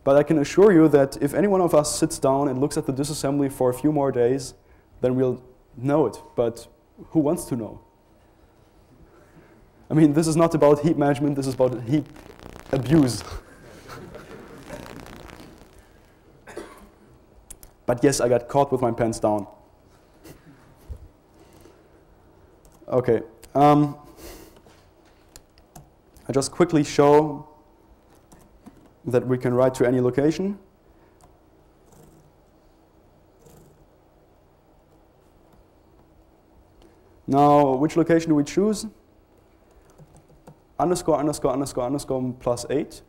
S2: But I can assure you that if any one of us sits down and looks at the disassembly for a few more days, then we'll know it. But who wants to know? I mean, this is not about heap management, this is about heap abuse. But yes, I got caught with my pants down. Okay. I just quickly show that we can write to any location. Now, which location do we choose? Underscore, underscore, underscore, underscore plus 8.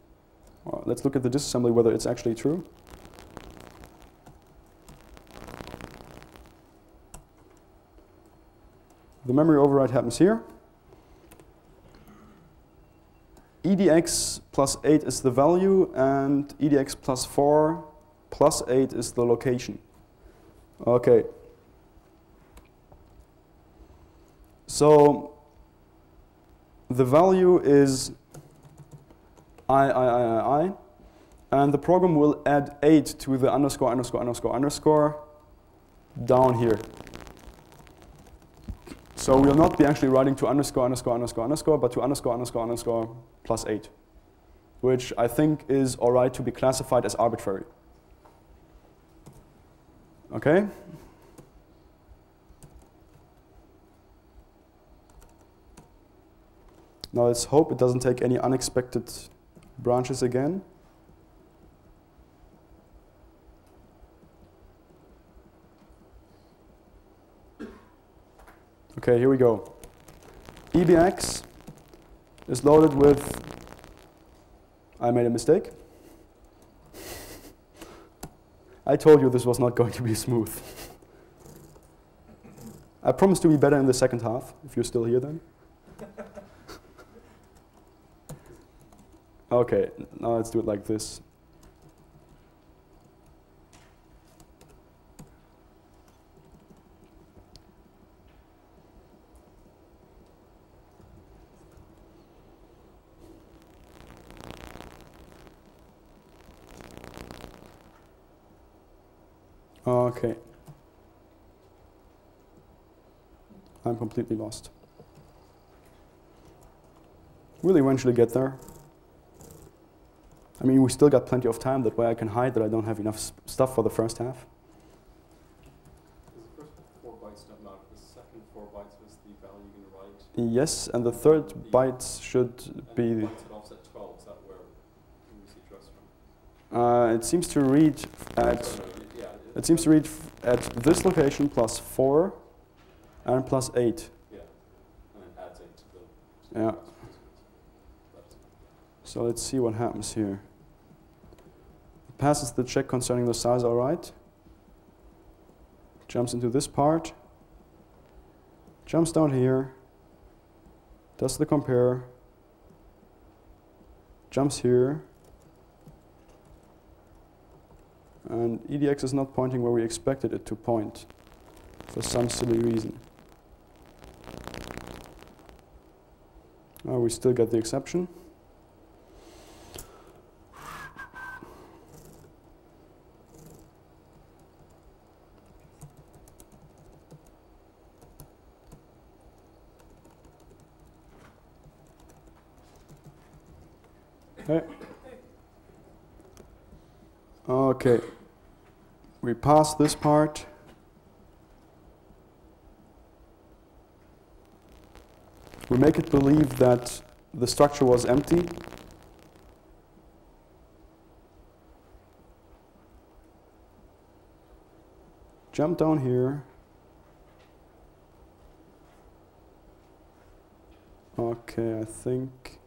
S2: Well, let's look at the disassembly whether it's actually true. The memory override happens here. EDX plus 8 is the value, and EDX plus 4 plus 8 is the location. Okay. So the value is I, and the program will add 8 to the underscore, underscore, underscore, underscore down here. So we'll not be actually writing to underscore, underscore, underscore, underscore, but to underscore, underscore, underscore plus 8, which I think is all right to be classified as arbitrary. Okay? Now let's hope it doesn't take any unexpected branches again. Okay, here we go. EBX is loaded with, I made a mistake. I told you this was not going to be smooth. I promise to be better in the second half, if you're still here then. Okay, now let's do it like this. Okay. I'm completely lost. We'll eventually get there. I mean, we still got plenty of time, that way I can hide that I don't have enough stuff for the first half.
S3: The first 4 bytes don't matter. The second 4 bytes was the value you're going to write.
S2: Yes, and the third byte should be...
S3: And the bytes at offset 12, is that where we see trust from?
S2: It seems to read at... It seems to read at this location plus 4 and plus 8.
S3: Yeah, and then adds 8 to the...
S2: Yeah. So let's see what happens here. It passes the check concerning the size, all right. Jumps into this part. jumps down here, does the compare, jumps here, and EDX is not pointing where we expected it to point for some silly reason. We still get the exception. Okay. Okay. We pass this part. We make it believe that the structure was empty. Jump down here. Okay, I think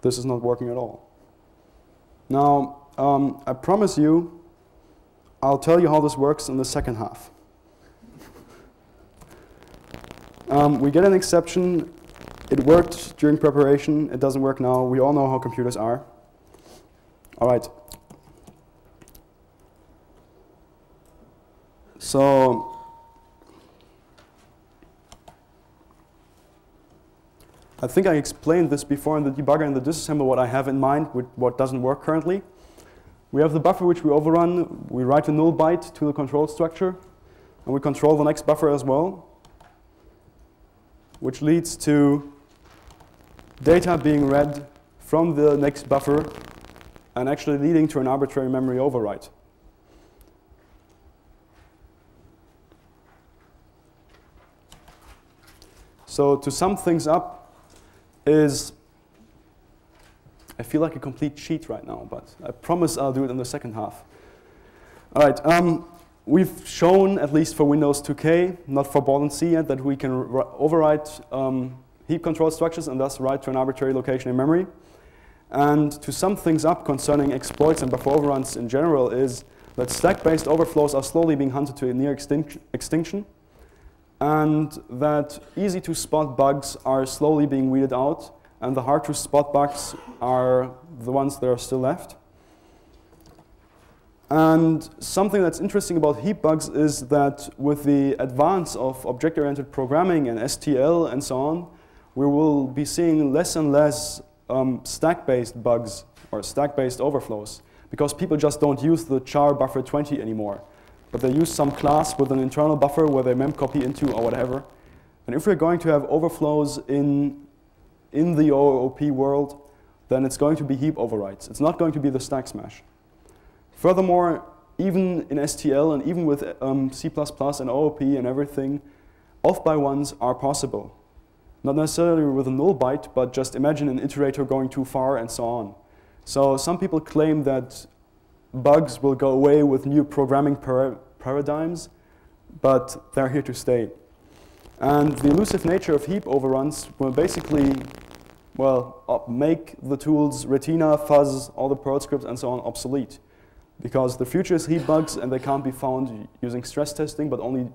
S2: this is not working at all. Now, I promise you, I'll tell you how this works in the second half. We get an exception. It worked during preparation. It doesn't work now. We all know how computers are. All right. So I think I explained this before in the debugger and the disassembler what I have in mind with what doesn't work currently. We have the buffer which we overrun. We write a null byte to the control structure, and we control the next buffer as well, which leads to data being read from the next buffer and actually leading to an arbitrary memory overwrite. So to sum things up is, I feel like a complete cheat right now, but I promise I'll do it in the second half. All right, we've shown, at least for Windows 2k, not for Borland C yet, that we can overwrite heap control structures and thus write to an arbitrary location in memory. And to sum things up concerning exploits and buffer overruns in general is that stack-based overflows are slowly being hunted to a near extinction, and that easy-to-spot bugs are slowly being weeded out, and the hard-to-spot bugs are the ones that are still left. And something that's interesting about heap bugs is that with the advance of object-oriented programming and STL and so on, we will be seeing less and less stack-based bugs or stack-based overflows, because people just don't use the char buffer 20 anymore, but they use some class with an internal buffer where they memcopy into or whatever. And if we're going to have overflows in the OOP world, then it's going to be heap overwrites. It's not going to be the stack smash. Furthermore, even in STL and even with C++ and OOP and everything, off-by-ones are possible. Not necessarily with a null byte, but just imagine an iterator going too far and so on. So some people claim that bugs will go away with new programming paradigms, but they're here to stay. And the elusive nature of heap overruns will basically, well, make the tools Retina, Fuzz, all the Perl scripts and so on obsolete. Because the future is heap bugs and they can't be found using stress testing, but only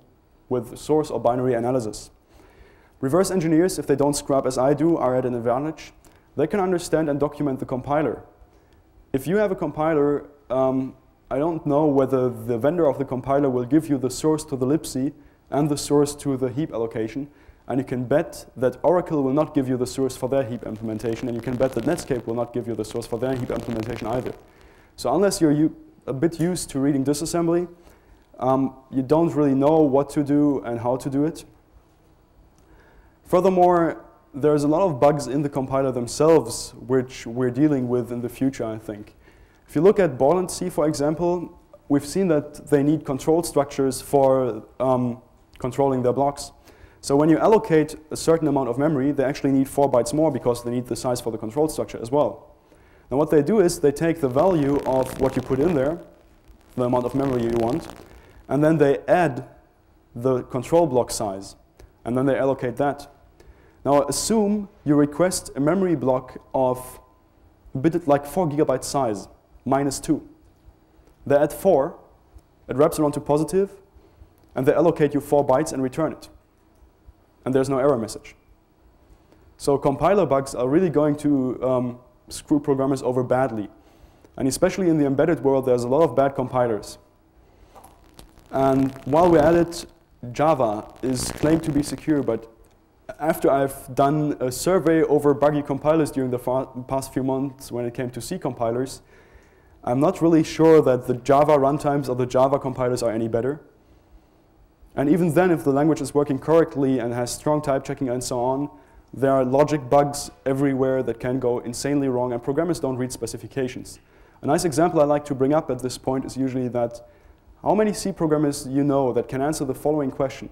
S2: with source or binary analysis. Reverse engineers, if they don't scrub as I do, are at an advantage. They can understand and document the compiler. If you have a compiler, I don't know whether the vendor of the compiler will give you the source to the libc and the source to the heap allocation. And you can bet that Oracle will not give you the source for their heap implementation, and you can bet that Netscape will not give you the source for their heap implementation either. So unless you're a bit used to reading disassembly, you don't really know what to do and how to do it. Furthermore, there's a lot of bugs in the compiler themselves which we're dealing with in the future, I think. If you look at Borland C, for example, we've seen that they need control structures for controlling their blocks. So when you allocate a certain amount of memory, they actually need 4 bytes more because they need the size for the control structure as well. And what they do is they take the value of what you put in there, the amount of memory you want, and then they add the control block size, and then they allocate that. Now assume you request a memory block of a bit like 4 GB size, -2. They add 4, it wraps around to positive, and they allocate you 4 bytes and return it. And there's no error message. So compiler bugs are really going to screw programmers over badly. And especially in the embedded world, there's a lot of bad compilers. And while we're at it, Java is claimed to be secure, but after I've done a survey over buggy compilers during the past few months when it came to C compilers, I'm not really sure that the Java runtimes or the Java compilers are any better. And even then, if the language is working correctly and has strong type checking and so on, there are logic bugs everywhere that can go insanely wrong, and programmers don't read specifications. A nice example I like to bring up at this point is usually that how many C programmers you know that can answer the following question?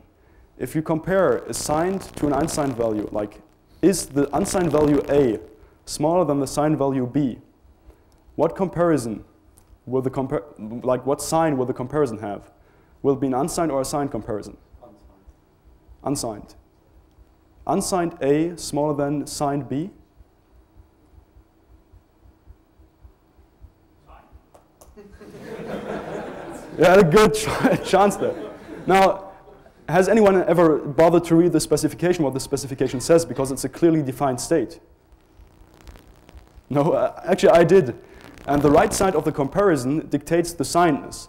S2: If you compare a signed to an unsigned value, like is the unsigned value A smaller than the signed value B, what comparison will what sign will the comparison have? Will it be an unsigned or a signed comparison? Unsigned. Unsigned A smaller than signed B? Yeah, a good chance there. Now, has anyone ever bothered to read the specification, what the specification says, because it's a clearly defined state? No, actually I did. And the right side of the comparison dictates the signedness.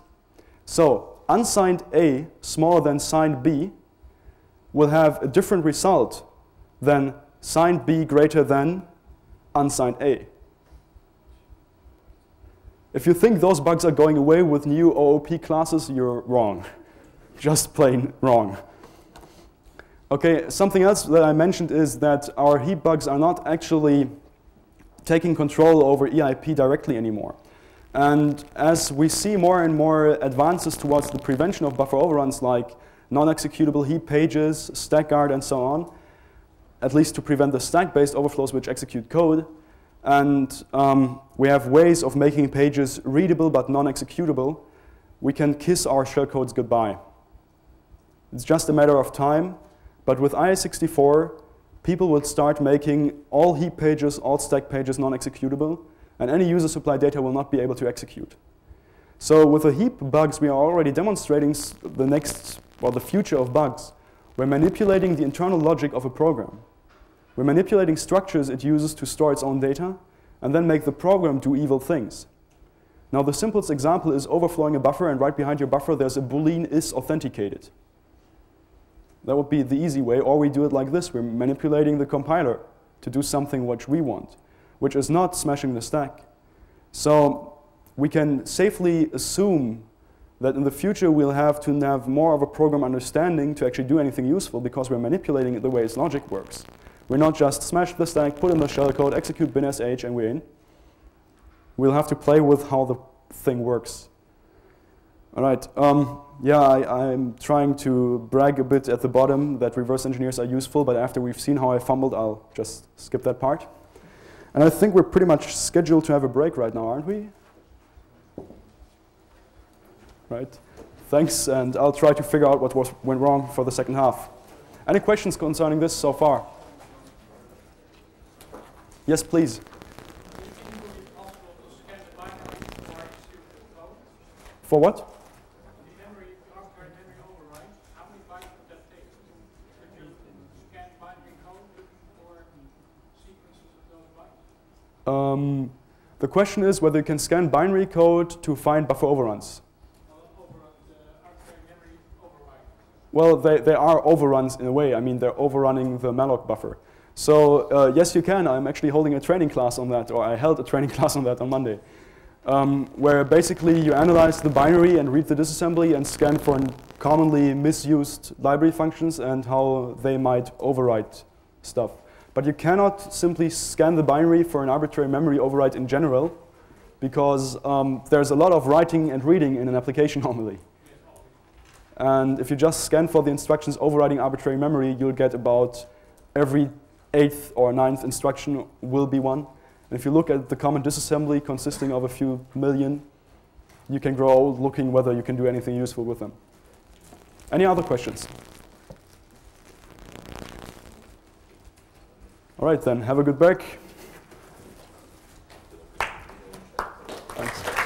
S2: So, unsigned A smaller than signed B will have a different result than signed B greater than unsigned A. If you think those bugs are going away with new OOP classes, you're wrong. Just plain wrong. Okay, something else that I mentioned is that our heap bugs are not actually taking control over EIP directly anymore. And as we see more and more advances towards the prevention of buffer overruns like non-executable heap pages, stack guard, and so on, at least to prevent the stack-based overflows which execute code, and we have ways of making pages readable but non-executable, we can kiss our shellcodes goodbye. It's just a matter of time, but with IA64, people will start making all heap pages, all stack pages non-executable, and any user supply data will not be able to execute. So with the heap bugs, we are already demonstrating the future of bugs. We're manipulating the internal logic of a program. We're manipulating structures it uses to store its own data, and then make the program do evil things. Now the simplest example is overflowing a buffer, and right behind your buffer there's a boolean is authenticated. That would be the easy way, or we do it like this. We're manipulating the compiler to do something which we want, which is not smashing the stack. So we can safely assume that in the future we'll have to have more of a program understanding to actually do anything useful, because we're manipulating it the way its logic works. We're not just smash the stack, put in the shellcode, execute bin sh, and we're in. We'll have to play with how the thing works. All right, yeah, I'm trying to brag a bit at the bottom that reverse engineers are useful, but after we've seen how I fumbled, I'll just skip that part. And I think we're pretty much scheduled to have a break right now, aren't we? Right, thanks, and I'll try to figure out what went wrong for the second half. Any questions concerning this so far? Yes, please. For what? The arbitrary memory override. How many bytes would that take? Could you scan binary code for sequences of those bytes? The question is whether you can scan binary code to find buffer overruns. Arbitrary memory override. Well, they are overruns in a way. I mean, they're overrunning the malloc buffer. So yes, you can. I'm actually holding a training class on that, or I held a training class on that on Monday, where basically you analyze the binary and read the disassembly and scan for commonly misused library functions and how they might overwrite stuff. But you cannot simply scan the binary for an arbitrary memory override in general, because there's a lot of writing and reading in an application normally. And if you just scan for the instructions overriding arbitrary memory, you'll get about every 8th or 9th instruction will be one. And if you look at the common disassembly consisting of a few million, you can grow old looking whether you can do anything useful with them. Any other questions? All right then, have a good break. Thanks.